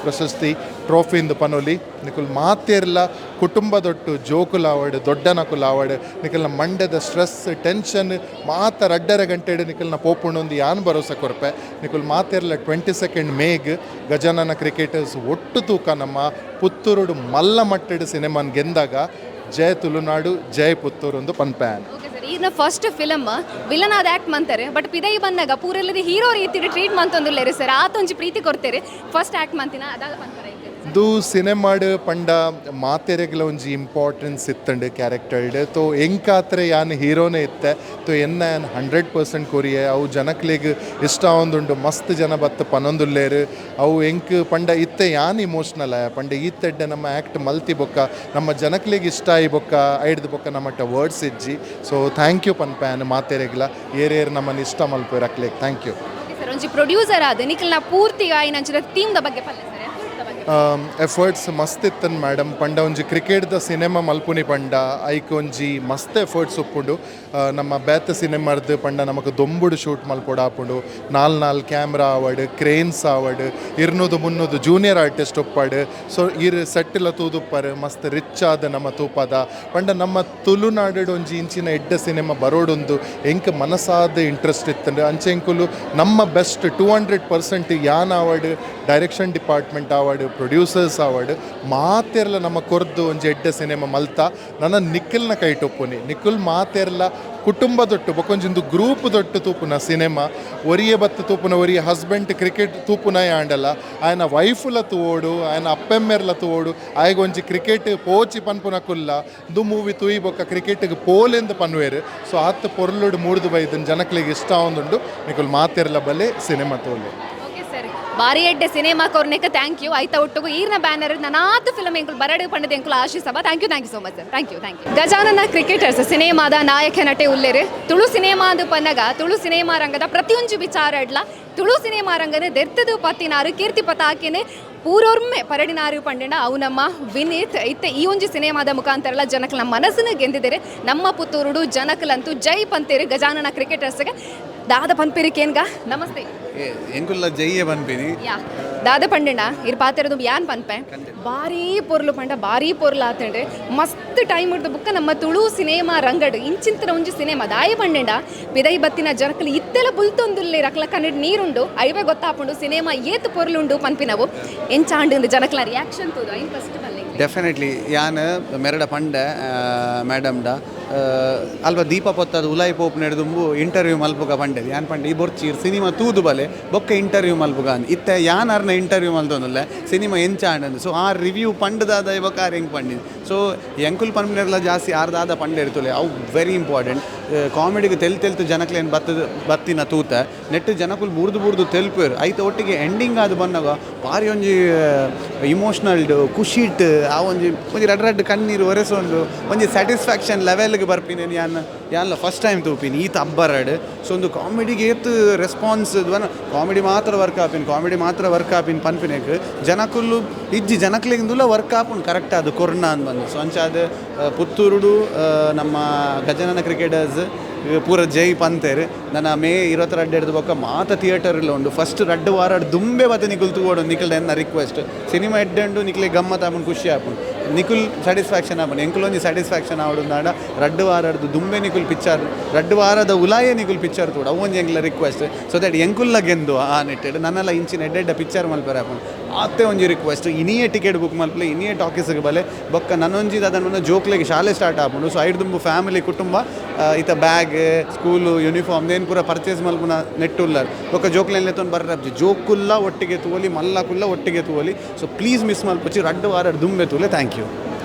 ಪ್ರಶಸ್ತಿ ಟ್ರೋಫಿಂದು ಪನೋಲಿ ನಿಕುಲ್ ಮಾತೇರ್ಲ ಕುಟುಂಬದೊಟ್ಟು ಜೋಕುಲ ಆವಡ್ ದೊಡ್ಡನಕುಲ ಆವಡ್ ನಿಕಲ್ನ ಮಂಡ್ಯದ ಸ್ಟ್ರೆಸ್ ಟೆನ್ಷನ್ ಮಾತ 2.5 ಗಂಟೆ ನಿಕಲ್ನ ಪೋಪುಂಡೊಂದು ಯಾನ್ ಭರೋಸೆ ಕೊರ್ಪೆ ನಿಕುಲ್ ಮಾತೇರ್ಲ 22 ಮೇಗ್ ಗಜಾನನ ಕ್ರಿಕೆಟರ್ಸ್ ಒಟ್ಟು ತೂಕ ನಮ್ಮ ಪುತ್ತೂರುಡು ಮಲ್ಲ ಮಟ್ಟದ ಸಿನಿಮಾನ್ ಗೆಂದಾಗ ಜಯ ತುಳುನಾಡು ಜಯ ಪುತ್ತೂರು ಒಂದು ಪನ್ಪ್ಯಾನ್. ಈಗಿನ ಫಸ್ಟ್ ಫಿಲಮ್ ವಿಲನ್ ಆದ ಆ್ಯಕ್ಟ್ ಮಾಡ್ತಾರೆ ಬಟ್ ಪಿದೈ ಬಂದಾಗ ಪೂರೆಲ್ಲದೆ ಹೀರೋ ರೀತಿ ಟ್ರೀಟ್ ಮಾಡ್ತಂದಿಲ್ಲ ಸರ್ ಆತೊಂಜಿ ಪ್ರೀತಿ ಕೊಡ್ತಾರೆ ಫಸ್ಟ್ ಆ್ಯಕ್ಟ್ ಮಾಡ್ತೀನ ಅದಾಗ ಬಂತಾರೆ ಇದು ಸಿನಿಮಾಡ್ ಪಂಡ ಮಾತೆರೆಗ್ಲ ಒಂಜಿ ಇಂಪಾರ್ಟೆನ್ಸ್ ಇತ್ತಂಡು ಕ್ಯಾರೆಕ್ಟರ್ಡ್ ತೋ ಎಂಕಾತ್ರೆ ಯಾನ್ ಹೀರೋನೇ ಇತ್ತೆ ತೋ ಎನ್ನ 100% ಕೊರಿಯೆ ಅವು ಜನಕ್ಲೆಗ್ ಇಷ್ಟ ಆವೊಂದುಂಡು ಮಸ್ತ್ ಜನ ಬತ್ತ ಪನೊಂದುಲ್ಲೇರು ಅವು ಎಂಕ್ ಪಂಡ ಇತ್ತೆ ಯಾನ್ ಇಮೋಷ್ನಲ್ ಪಂಡ ಈತ್ತೆಡ್ಡೆ ನಮ್ಮ ಆ್ಯಕ್ಟ್ ಮಲ್ತಿ ಬೊಕ್ಕ ನಮ್ಮ ಜನಕ್ಲೆಗ್ ಇಷ್ಟ ಆಯಿ ಬೊಕ್ಕ ಐಡ್ದು ಬೊಕ್ಕ ನಮ್ಮಟ್ಟ ವರ್ಡ್ಸ್ ಇಜ್ಜಿ ಸೊ ಥ್ಯಾಂಕ್ ಯು ಪನ್ಪ್ಯಾನ್ ಮಾತೆರೆಗ್ಲ ಏರೇರು ನಮ್ಮನ್ನು ಇಷ್ಟ ಮಲ್ಪೇರು ಅಕ್ಲೆಗ್ ಥ್ಯಾಂಕ್ ಯು ಸರ್ ಒಂಜಿ ಪ್ರೊಡ್ಯೂಸರ್ ಆದ ನಿಖಲ್ನ ಪೂರ್ತಿಗ ಆಯ್ನಂಚಿನ ಟೀಮ್ದ ಬಗ್ಗೆ ಪಲ್ಲೆ ಸರ್ ಎಫರ್ಟ್ಸ್ ಮಸ್ತ್ ಇತ್ತನ್ ಮೇಡಮ್ ಪಂಡ ಒಂಜಿ ಕ್ರಿಕೆಟ್ದ ಸಿನಿಮಾ ಮಲ್ಪುನಿ ಪಂಡ ಐಕ್ ಒಂಜಿ ಮಸ್ತ್ ಎಫರ್ಟ್ಸ್ ಉಪ್ಪುಂಡು ನಮ್ಮ ಬೇತ ಸಿನಿಮಾರ್ದು ಪಂಡ ನಮಕ್ ದೊಂಬುಡು ಶೂಟ್ ಮಲ್ಪೊಡು ಆಪುಂಡು 4 ಕ್ಯಾಮ್ರಾ ಆವಡ್ ಕ್ರೇನ್ಸ್ ಆವಡ್ 200-300 ಜೂನಿಯರ್ ಆರ್ಟಿಸ್ಟ್ ಉಪ್ಪಾಡು ಸೊ ಇರ್ ಸೆಟ್ಟಿಲ ತೂದುಪ್ಪರ್ ಮಸ್ತ್ ರಿಚ್ ಆದ ನಮ್ಮ ತೂಪದ ಪಂಡ ನಮ್ಮ ತುಳುನಾಡು ಒಂಜಿ ಇಂಚಿನ ಎಡ್ಡ ಸಿನಿಮಾ ಬರೋಡೊಂದು ಎಂಕ್ ಮನಸಾದ ಇಂಟ್ರೆಸ್ಟ್ ಇತ್ತಂಡು ಅಂಚೆಂಕುಲು ನಮ್ಮ ಬೆಸ್ಟ್ 200% ಯಾನ್ ಆವಡ್ ಡೈರೆಕ್ಷನ್ ಡಿಪಾರ್ಟ್ಮೆಂಟ್ ಆವಡ್ ಪ್ರೊಡ್ಯೂಸರ್ಸ್ ಆವಡ್ ಮಾತೆರ್ಲ ನಮ್ಮ ಕೊರ್ದು ಒಂಜಿ ಎಡ್ಡೆ ಸಿನಿಮಾ ಮಲ್ತ ನನ್ನ ನಿಖಿಲ್ನ ಕೈಟೊಪ್ಪುನಿ ನಿಖಿಲ್ ಮಾತೆರ್ಲ ಕುಟುಂಬ ದೊಟ್ಟು ಬೊಕೊಂಜಿಂದು ಗ್ರೂಪ್ ದೊಟ್ಟು ತೂಪುನ ಸಿನಿಮಾ ಒರಿಯೆ ಬತ್ತ ತೂಪುನ ಒರಿಯೆ ಹಸ್ಬೆಂಡ್ ಕ್ರಿಕೆಟ್ ತೂಪುನ ಆಂಡಲ್ಲ ఆయన ವೈಫುಲ ತೂವೋಡು ఆయన ಅಪ್ಪೆಮ್ಮೆರ್ಲ ತೂವೋಡು ಆಯ್ಗೊಂಜಿ ಕ್ರಿಕೆಟ್ ಪೋಚಿ ಪನ್ಪುನ ಕುಲ್ಲ ದು ಮೂವಿ ತೂಯಿ ಬೊಕ್ಕ ಕ್ರಿಕೆಟ್ಗೆ ಪೋಲೆಂದು ಪನ್ವೇರು ಸೊ ಆತ್ ಪೊರ್ಲುಡು ಮೂಡ್ದು ಬೈದನ್ ಜನಕ್ಲಿಗೆ ಇಷ್ಟ ಆವೊಂದುಂಡು ನಿಖಿಲ್ ಮಾತೆರ್ಲ ಬಲೆ ಸಿನಿಮಾ ತೋಲೆ ಬಾರಿ ಎಡ್ಡೆ ಸಿನಿಮಾ ಕೊರ್ನೆಕ ಥ್ಯಾಂಕ್ ಯು ಐತ ಒಟ್ಟಿಗೂ ಈರ್ನ ಬ್ಯಾನರ್ ನನಾತು ಫಿಲಮ್ ಎಂಕುಲು ಬರಡು ಪಂಡದ ಎಂಕುಲು ಆಶಿಸಬ thank you so much sir thank you Gajanana cricketers ಸಿನಿಮಾದ ನಾಯಕ ನಟೆ ಉಲ್ಲೇರು ತುಳು ಸಿನಿಮಾದ ಪನ್ನಗ ತುಳು ಸಿನಿಮಾ ರಂಗದ ಪ್ರತಿಯೊಂದು ವಿಚಾರ ಇಡ್ಲ ತುಳು ಸಿನಿಮಾ ರಂಗನ ದೆರ್ತದು ಪತ್ತಿನಾರು ಕೀರ್ತಿ ಪತಾಕಿನೇ ಪೂರೊರ್ಮೆ ಪರಡಿನಾರು ಪಂಡಿನ ಅವು ನಮ್ಮ ವಿನೀತ್ ಇತ್ತೆ ಈ ಒಂಜಿ ಸಿನಿಮಾದ ಮುಖಾಂತರ ಜನಕ್ಲ ಮನಸ್ಸನ್ನು ಗೆದ್ದಿದ್ದಾರೆ ನಮ್ಮ ಪುತ್ತೂರುಡು ಜನಕ್ಲಂತೂ ಜೈ ಪಂತೇರು ಗಜಾನನ ಕ್ರಿಕೆಟರ್ಸ್ಗೆ ದಾದ ಪನ್ಪೇರಿಕೇನ್ಗ ನಮಸ್ತೆ ಎಂಕುಲ್ಲ ಜೈಯೇ ಪನ್ಪೇರಿ ದಾದ ಪಂಡಿನ ಇರ್ ಪಾತಿರೋದು ಯಾನ್ ಪನ್ಪೆ ಭಾರಿ ಪೊರ್ಲು ಪಂಡ ಭಾರಿ ಪೊರ್ಲು ಆತಂಡ್ರೆ ಮಸ್ತ್ ಟೈಮ್ ಹಿಡ್ದು ಬುಕ್ಕ ನಮ್ಮ ತುಳು ಸಿನಿಮಾ ರಂಗಡು ಇಂಚಿಂತರ ಒಂಜಿ ಸಿನಿಮಾ ದಾಯ ಪಂಡಿಂಡ ಬಿದೈ ಬತ್ತಿನ ಜನಕ್ಲು ಇತ್ತೆಲ್ಲ ಬುಲ್ತೊಂದುಲ್ಲೆ ರಕ್ಲ ಕನ್ನಡ ನೀರುಂಡು ಐವೇ ಗೊತ್ತಾಪುಂಡು ಸಿನಿಮಾ ಏತು ಪೊರ್ಲುಂಡು ಪನ್ಪಿನವು ಎಂಚಾಂಡು ಜನಕ್ಲ ರಿಯಾಕ್ಷನ್ ತೋದು ಐನ್ ಫಸ್ಟ್ ಬಲ್ಲೆ ಡೆಫಿನೆಟ್ಲಿ ಯಾನ್ ಮೆರಡ ಪಂಡೆ ಮೇಡಮ್ಡ ಅಲ್ಪ ದೀಪ ಪೊತ್ತದ ಉಲಾಯಿ ಪೋಪ್ ನೆಡ್ದುಂಬು ಇಂಟರ್ವ್ಯೂ ಮಲ್ಪುಗ ಪಂಡೆದು ಯಾನ್ ಪಂಡೆ ಈ ಬೊರ್ಚೀರ್ ಸಿನಿಮಾ ತೂದು ಬಲೆ ಬೊಕ್ಕ ಇಂಟರ್ವ್ಯೂ ಮಲ್ಪುಗ ಇತ್ತೆ ಯಾನ್ ಅರ್ನ ಇಂಟರ್ವ್ಯೂ ಮಲ್ತೊಂದುಲ್ಲೆ ಸಿನಿಮಾ ಎಂಚಾಂಡ್ ಸೊ ಆ ರಿವ್ಯೂ ಪಂಡದಾದ ಇವಾಗ ಆರ್ ಹೆಂಗೆ ಪಂಡಿದ್ದು ಸೊ ಎಂಕುಲ್ ಪನ್ಪಿನೆಲ್ಲ ಜಾಸ್ತಿ ಆರ್ದಾದ ಪಂಡೆ ಇರ್ತಲೆ ಅವು ವೆರಿ ಇಂಪಾರ್ಟೆಂಟ್ ಕಾಮಿಡಿಗೆ ತೆಲ್ತು ಜನಕ್ಲೇನು ಬತ್ತಿನ ತೂತ ನೆಟ್ಟು ಜನಕುಲ್ ಬುರ್ದು ತೆಲ್ಪೇರು ಐತ ಒಟ್ಟಿಗೆ ಎಂಡಿಂಗ್ ಆದ ಬಂದಾಗ ಭಾರಿ ಒಂಜಿ ಇಮೋಷ್ನಲ್ ಖುಷಿ ಇಟ್ಟು ಆ ಒಂಜಿ ರಡ್ಡು ಕಣ್ಣೀರು ಒರೆಸೊಂದು ಒಂಜಿ ಸ್ಯಾಟಿಸ್ಫ್ಯಾಕ್ಷನ್ ಲೆವೆಲ್ಗೆ ಬರ್ಪಿನೇನು ಯಾನ್ಲ ಫಸ್ಟ್ ಟೈಮ್ ತೂಪಿನಿ ಈತ ಅಬ್ಬರಾಡು ಸೊ ಒಂದು ಕಾಮಿಡಿಗೆ ಏತು ರೆಸ್ಪಾನ್ಸ್ ಕಾಮಿಡಿ ಮಾತ್ರ ವರ್ಕ್ ಆಪಿನ ಪನ್ಪಿನೇಕ್ ಜನಕುಲ್ಲು ಇಜ್ಜಿ ಜನಕ್ಲಿಂದುಲ್ಲ ವರ್ಕ್ ಆಪುಂಡು ಕರೆಕ್ಟ್ ಅದು ಕೊರೋನಾ ಅಂತ ಬಂದು ಸೊ ಅಂಚಾದ ಪುತ್ತೂರುಡು ನಮ್ಮ ಗಜಾನನ ಕ್ರಿಕೆಟರ್ಸ್ ಪೂರ ಜೈ ಪಂತೇರು ನನ್ನ ಮೇ 22 ಹಿಡ್ದು ಬೊಕ್ಕ ಮಾತ ಥಿಯೇಟರ್ಲ ಉಂಡು ಫಸ್ಟ್ 2 ವಾರ ದುಂಬೆ ಬತ್ತ ನಿಖುಲ್ ತೂವೋಡು ನಿಖಿಲ್ ಎನ್ನ ರಿಕ್ವೆಸ್ಟ್ ಸಿನಿಮಾ ಎಡ್ಡೆಂಡು ನಿಖಿಲೆ ಗಮ್ಮತ್ ಆಪುಂಡು ಖುಷಿ ಆಪುಂಡು ನಿಖುಲ್ ಸ್ಯಾಟಿಸ್ಫ್ಯಾಕ್ಷನ್ ಆಪುಂಡು ಎಂಕುಲೊಂಜಿ ಸ್ಯಾಟಿಸ್ಫ್ಯಾಕ್ಷನ್ ಆವಡು ನಾಡ 2 ವಾರದ್ದು ದುಂಬೆ ನಿಖುಲ್ ಪಿಕ್ಚರ್ 2 ವಾರದ ಉಲಾಯೇ ನಿಖುಲ್ ಪಿಕ್ಚರ್ ತೂಡು ಅವೊಂಜಿ ಎಂಕ್ಲ ರಿಕ್ವೆಸ್ಟ್ ಸೊ ದಟ್ ಎಂಕುಲ್ಲ ಗೆಂದು ಆ ನೆಟ್ಟೆಡು ನನ್ನೆಲ್ಲ ಇಂಚಿನ ಎಡ್ಡೆಡ್ಡ ಪಿಕ್ಚರ್ ಮಲ್ಪೇರು ಆಪುಂಡು ಆತೆ ಒಂಜಿ ರಿಕ್ವೆಸ್ಟ್ ಇನಿಯೇ ಟಿಕೆಟ್ ಬುಕ್ ಮಲ್ಪಲೆ ಇನಿಯೇ ಟಾಕೀಸ್ಗೆ ಬಲೆ ಬೊಕ್ಕ ನನ್ನೊಂಜಿದ ಅದನ್ನು ಜೋಕ್ಲೆಗೆ ಶಾಲೆ ಸ್ಟಾರ್ಟ್ ಆಪುಂಡು ಸೊ ಐದು ದುಂಬು ಫ್ಯಾಮಿಲಿ ಕುಟುಂಬ ಈತ ಬ್ಯಾಗ್ ಸ್ಕೂಲು ಯೂನಿಫಾರ್ಮ್ ದೇನು ಪೂರ ಪರ್ಚೇಸ್ ಮಲ್ಪುನ ನೆಟ್ಟುಲ್ಲರ್ ಬೊಕ್ಕ ಜೋಕ್ಲೆಲ್ಲ ತೊಂದು ಬರ್ರಬ್ಜಿ ಜೋಕುಲ್ಲ ಒಟ್ಟಿಗೆ ತೂವಲಿ ಮಲ್ಲಕುಲ್ಲ ಒಟ್ಟಿಗೆ ತೂವಲಿ ಸೊ ಪ್ಲೀಸ್ ಮಿಸ್ ಮಲ್ಪಚ್ಚಿ 2 ವಾರ ದುಂಬೆ ತೂಲೆ ಥ್ಯಾಂಕ್ ಯು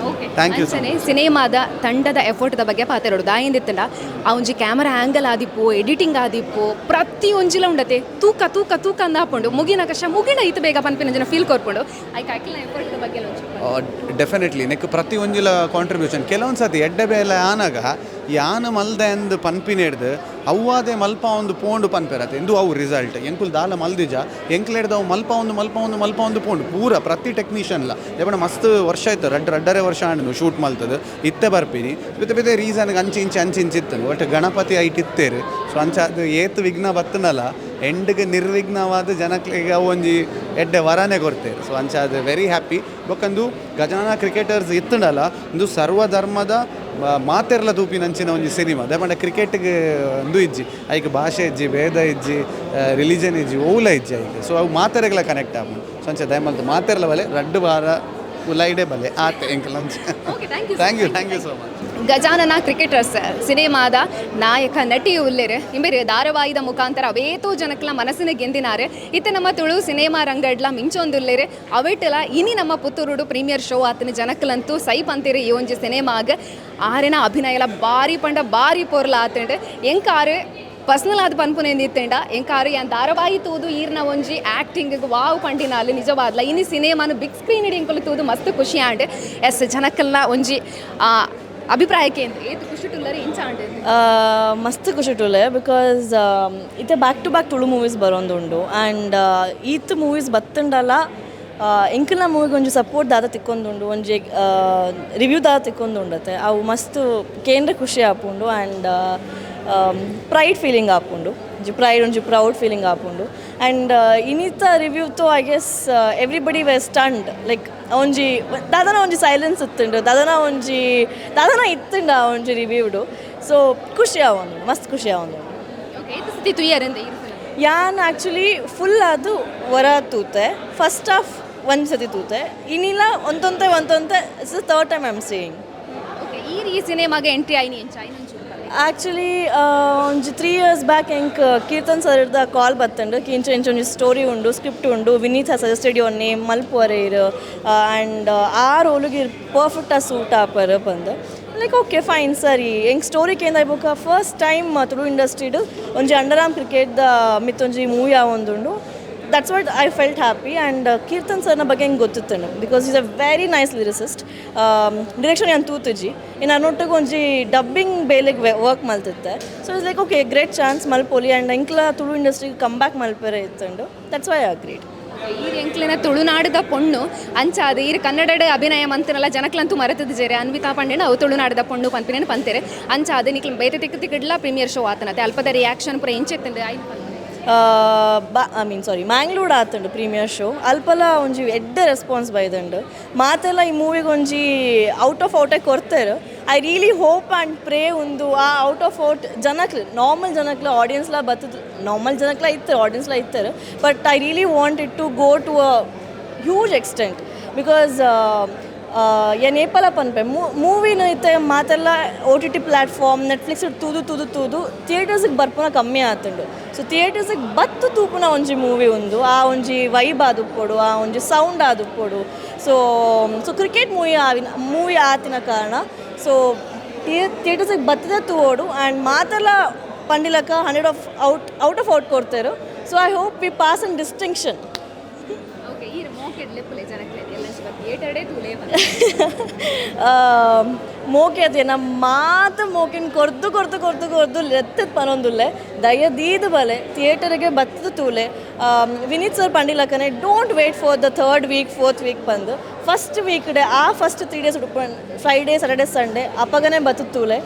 ಥ್ಯಾಂಕ್ ಯು ಸಿನಿಮಾದ ತಂಡದ ಎಫರ್ಟ್ದ ಬಗ್ಗೆ ಪಾತೆರೋಡು ದಾಯಿಂದಿತ್ತಲ್ಲ ಆ ಒಂಜಿ ಕ್ಯಾಮರಾ ಆ್ಯಂಗಲ್ ಆದಿಪ್ಪು ಎಡಿಟಿಂಗ್ ಆದಿಪ್ಪು ಪ್ರತಿ ಒಂಜಿಲ ಉಂಡತೆ ತೂಕ ಅಂದಾಪುಂಡು ಮುಗಿನ ಇತ್ತು ಬೇಗ ಪನ್ಪಿನ ಜನ ಫೀಲ್ ಕೊರ್ಪುಂಡು ಐಕ್ ಅಕ್ಕಿನ ಎಫರ್ಟ್ದ ಬಗ್ಗೆ ಡೆಫಿನೆಟ್ಲಿ ನೆಕ್ ಪ್ರತಿ ಒಂಜಿಲ ಕಾಂಟ್ರಿಬ್ಯೂಷನ್ ಕೆಲವೊಂದು ಸತಿ ಎಡ್ಡೆ ಬೇಲೆ ಆನಾಗ ಯಾನು ಮಲ್ದೆ ಅಂದು ಪನ್ಪಿನೇಡ್ದು ಅವ್ವಾದೆ ಮಲ್ಪ ಒಂದು ಪೋಂಡು ಪನ್ಪೇರತ್ತೆ ಎಂದು ಅವು ರಿಸಲ್ಟ್ ಎಂಕುಲ್ ದಾಲ ಮಲ್ದಿಜ ಎಂಕ್ಲೆಡ್ದು ಅವು ಮಲ್ಪ ಒಂದು ಪೋಂಡು ಪೂರ ಪ್ರತಿ ಟೆಕ್ನಿಷಿಯನ್ಲ ಯಾಕಂದ್ರೆ ಮಸ್ತ್ ವರ್ಷ ಆಯ್ತು 2.5 ವರ್ಷ ಆಂಡು ಶೂಟ್ ಮಲ್ತದು ಇತ್ತೆ ಬರ್ಪಿನಿ ಬೇತೆ ರೀಸನ್ಗೆ ಅಂಚಿಂಚಿತ್ತು ಒಟ್ಟು ಗಣಪತಿ ಐಟ್ ಇತ್ತೇರು ಸೊ ಅಂಚ ಅದು ಏತು ವಿಘ್ನ ಬತ್ತನಲ್ಲ ಎಂಡ್ಗೆ ನಿರ್ವಿಘ್ನವಾದ ಜನಕ್ಲಿಗೆ ಅವು ಒಂಜಿ ಎಡ್ಡೆ ವರನೇ ಕೊಡ್ತೇವೆ ಸೊ ಅಂಚ ಅದು ವೆರಿ ಹ್ಯಾಪಿ ಬೊಕ್ಕಂದು ಗಜಾನನ ಕ್ರಿಕೆಟರ್ಸ್ ಇತ್ತುಂಡಲ್ಲ ಒಂದು ಸರ್ವಧರ್ಮದ ಮಾತೆರ್ಲ ತೂಪಿನಂಚಿನ ಒಂಜಿ ಸಿನಿಮಾ ದಯಮಾಡ ಕ್ರಿಕೆಟ್ಗೆ ಒಂದು ಇಜ್ಜಿ ಐಕ್ ಭಾಷೆ ಇಜ್ಜಿ ಭೇದ ಇಜ್ಜಿ ರಿಲಿಜನ್ ಇಜ್ಜಿ ಓಲ ಇಜ್ಜಿ ಐಕ್ ಸೊ ಅವು ಮಾತೆರೆಗ್ಲ ಕನೆಕ್ಟ್ ಆಪುಂಡು ಸೊ ಅಂಚ ದಯಮಾಲ್ತು ಮಾತೆರ್ಲ ಬಲೆ 2 ವಾರ ಉಲೈಡೆ ಬಲೆ ಆತೆ ಎಂಕಲ್ ಅಂಚ thank you so much Gajanana cricketers ಸಿನಿಮಾದ ನಾಯಕ ನಟಿ ಉಲ್ಲೇರು ಇಂಬೇರು ಧಾರಾವಾಹಿದ ಮುಖಾಂತರ ಅವೇತೋ ಜನಕ್ಲ ಮನಸ್ಸಿನ ಗೆಂದಿನಾರೆ ಇತ್ತೆ ನಮ್ಮ ತುಳು ಸಿನಿಮಾ ರಂಗಡ್ಲ ಮಿಂಚೊಂದುಲ್ಲೇರು ಅವೇಟಲ ಇನಿ ನಮ್ಮ ಪುತ್ತೂರುಡು ಪ್ರೀಮಿಯರ್ ಶೋ ಆತನ ಜನಕ್ಕಲಂತೂ ಸೈ ಪಂತೀರಿ ಈ ಒಂಜಿ ಸಿನಿಮಾಗ ಆರಿನ ಅಭಿನಯಲ ಭಾರಿ ಪೊರ್ಲ ಆತಂಡು ಎಂಕಾರು ಪರ್ಸನಲ್ ಆದ ಪನ್ಪುನೇಂದಿತ್ತೇಂಡ ಎಂಕಾರು ಯಾನ್ ಧಾರಾವಾಹಿ ತೂದು ಈರ್ನ ಒಂಜಿ ಆ್ಯಕ್ಟಿಂಗ್ ವಾವ್ ಪಂಡಿನಾಲು ನಿಜವಾದ್ಲ ಇನಿ ಸಿನಿಮಾನು ಬಿಗ್ ಸ್ಕ್ರೀನ್ ಇಡಿಂಕಲು ತೂದು ಮಸ್ತ್ ಖುಷಿ ಆಂಡ್ ಎಸ್ ಜನಕ್ಕಲ್ನ ಒಂಜಿ ಅಭಿಪ್ರಾಯಕ್ಕೆ ಏತು ಖುಷಿ ಟುಲ್ಲರಿ ಇಂಚ ಆಂಡ್ ಮಸ್ತ್ ಖುಷಿ ಟುಲೆ ಬಿಕಾಸ್ ಇತ್ತೆ back to back Tulu movies ಬರೋಂದುಂಡು ಆ್ಯಂಡ್ ಈತ್ ಮೂವೀಸ್ ಬತ್ತುಂಡಲ್ಲ ಎಂಕಲ್ನ ಮೂವಿಗೆ ಒಂಜಿ ಸಪೋರ್ಟ್ ದಾದ ತಿಕ್ಕೊಂದುಂಡು ಒಂಜಿ ರಿವ್ಯೂ ದಾದ ತಿಕ್ಕೊಂದುಂಡತೆ ಅವು ಮಸ್ತ್ ಕೇಂದ್ರ ಖುಷಿ ಆಪುಂಡು ಆ್ಯಂಡ್ ಪ್ರೈಡ್ ಫೀಲಿಂಗ್ ಆಪುಂಡು ಒಂಜಿ ಪ್ರೌಡ್ ಫೀಲಿಂಗ್ ಆಪುಂಡು ಆ್ಯಂಡ್ ಇನ್ನಿತ review though I guess everybody we stand like ಒಂಜಿ ದಾದನ ಒಂಜಿ ಸೈಲೆನ್ಸ್ ಇತ್ತುಂಡು ದಾದನ ಇತ್ತುಂಡು ಆ ಒಂಜಿ ರಿವ್ಯೂಡು ಸೊ ಖುಷಿ ಆವೊಂದು ಮಸ್ತ್ ಖುಷಿ ಆವೊಂದು ಯಾನ್ ಆ್ಯಕ್ಚುಲಿ ಫುಲ್ ಅದು ಹೊರ ತೂತೆ ಫಸ್ಟ್ ಹಾಫ್ ಒಂದು ಸತಿ ತೂತೆ ಇನ್ನಿಲ್ಲ ಒಂತೊಂತೆ it's third time I am seeing ಈ ಸಿನಿಮಾಗೆ ಎಂಟ್ರಿ ಆಯ್ನಿ ಆ್ಯಕ್ಚುಲಿ ಒಂಜಿ 3 years ಬ್ಯಾಕ್ ಎಂಕ್ ಕೀರ್ತನ್ ಸರ್ದ ಕಾಲ್ ಬತ್ತಂಡು ಇಂಚ ಒಂಜಿ ಸ್ಟೋರಿ ಉಂಡು ಸ್ಕ್ರಿಪ್ಟ್ ಉಂಡು ವಿನೀತ್ ಸಜೆಸ್ಟೆಡ್ ಯುವರ್ ನೇಮ್ ಮಲ್ಪುವರೇರು ಆ್ಯಂಡ್ ಆ ರೋಲಿಗೆ ಪರ್ಫೆಕ್ಟಾಗಿ ಸೂಟ್ ಆಪರ್ ಬಂದು ಲೈಕ್ ಓಕೆ ಫೈನ್ ಸರಿ ಎಂಗ್ ಸ್ಟೋರಿ ಕೇಂದ್ರ ಬುಕ್ಕ ಫಸ್ಟ್ ಟೈಮ್ ತುಳು ಇಂಡಸ್ಟ್ರಿಡು ಒಂಜಿ ಅಂಡರಾಮ್ ಕ್ರಿಕೆಟ್ದ ಮಿತ್ತೊಂಜಿ ಮೂವಿ ಆವೊಂದುಂಡು that's what I felt happy and Keerthan ಸರ್ನ ಬಗ್ಗೆ ಹೆಂಗೆ ಗೊತ್ತಿತ್ತಂಡು because is a very nice lyricist direction ಏನು ತೂತುಜಿ ಇನ್ನು ಅನ್ನೊಟ್ಟಿಗೆ ಒಂಜಿ ಡಬ್ಬಿಂಗ್ ಬೇಲೆಗೆ ವರ್ಕ್ ಮಲ್ತಿತ್ತೆ so is like okay great chance ಮಲ್ಪೊಲಿ ಆ್ಯಂಡ್ ಎಂಕ್ಲ ತುಳು ಇಂಡಸ್ಟ್ರಿಗೆ ಕಮ್ ಬ್ಯಾಕ್ ಮಲ್ಪೆರೆ ಇತ್ತಂಡು ದಟ್ಸ್ ವೈ ಗ್ರೇಟ್ ಈ ಎಂಕ್ಲಿನ ತುಳುನಾಡದ ಪೊಣ್ಣು ಅಂಚಾದ ಈ ಕನ್ನಡದ ಅಭಿನಯ ಮಂತನಲ್ಲ ಜನಕ್ಲಂತೂ ಮರೆತದ ಜೇರೆ ಅನ್ವಿತಾ ಪಂಡೆನ ಅವು ತುಳುನಾಡದ ಪೊಣ್ಣು ಪಂಪಿನೇನು ಪಂತೇರೆ ಅಂಚಾದ ನಿಕ್ಲ ಬೇತೆ ತಿಕ್ಕಡ್ಲ ಪ್ರೀಮಿಯರ್ ಶೋ ಆತನತೆ ಅಲ್ಪದ ರಿಯಾಕ್ಷನ್ ಪೂರ ಎಂಚೆತ್ತಂಡು ಮ್ಯಾಂಗ್ಳೂರ್ ಆತುಂಡು ಪ್ರೀಮಿಯರ್ ಶೋ ಅಲ್ಪಲ ಒಂಜಿ ಎಡ್ಡೆ ರೆಸ್ಪಾನ್ಸ್ ಬೈದಂಡು ಮಾತೆಲ್ಲ ಈ ಮೂವಿಗೆ ಒಂಜಿ ಔಟ್ ಆಫ್ ಔಟೇ ಕೊಡ್ತೇರು I really hope and pray ಒಂದು ಆ ಔಟ್ ಆಫ್ ಔಟ್ ಜನಕ್ಲು ನಾರ್ಮಲ್ ಜನಕ್ಲು ಆಡಿಯನ್ಸ್ಲ ಬರ್ತದೆ ನಾರ್ಮಲ್ ಜನಕ್ಲ ಇತ್ತಾರೆ ಆಡಿಯನ್ಸ್ಲ ಇತ್ತಾರೆ but I really want it to go to a huge extent because ಏನು ಏಪಲ ಪನ್ಪೆ ಮೂವಿನ ಇತ್ತೆ ಮಾತೆಲ್ಲ OTT ಪ್ಲ್ಯಾಟ್ಫಾರ್ಮ್ ನೆಟ್ಫ್ಲಿಕ್ಸ್ ತೂದು ಥಿಯೇಟರ್ಸಿಗೆ ಬರ್ಪುನ ಕಮ್ಮಿ ಆತುಂಡು ಸೊ ಥಿಯೇಟರ್ಸಿಗೆ ಬತ್ತು ತೂಪುನ ಒಂಜಿ ಮೂವಿ ಒಂದು ಆ ಒಂಜಿ ವೈಬ್ ಆದುಪ್ಪೊಡು ಆ ಒಂಜಿ ಸೌಂಡ್ ಆದುಪ್ಪೊಡು ಸೊ ಕ್ರಿಕೆಟ್ ಮೂವಿ ಆತಿನ ಕಾರಣ ಸೊ ಥಿಯೇಟರ್ಸಿಗೆ ಬತ್ತದ ತೂವೋಡು ಆ್ಯಂಡ್ ಮಾತೆಲ್ಲ ಪಂಡಿಲಕ 100 ಔಟ್ ಆಫ್ ಔಟ್ ಕೊಡ್ತೇರು so I hope we pass in distinction ಮೋಕೆ ಅದೇ ನಮ್ಮ ಮಾತು ಮೋಕಿನ ಕೊರ್ದು ಎತ್ತದ ಪನೊಂದುಲ್ಲೆ ದಯದೀದು ಬಲೆ ಥಿಯೇಟರಿಗೆ ಬತ್ತದ ತೂಲೆ ವಿನೀತ್ ಸರ್ ಪಂಡಿಲಕ್ಕನೆ don't wait for the 3rd week 4th week ಬಂದು ಫಸ್ಟ್ ವೀಕ್ ಡೇ ಆ first 3 days Friday Saturday Sunday ಅಪ್ಪಗನೆ ಬತ್ತದ ತೂಲೆ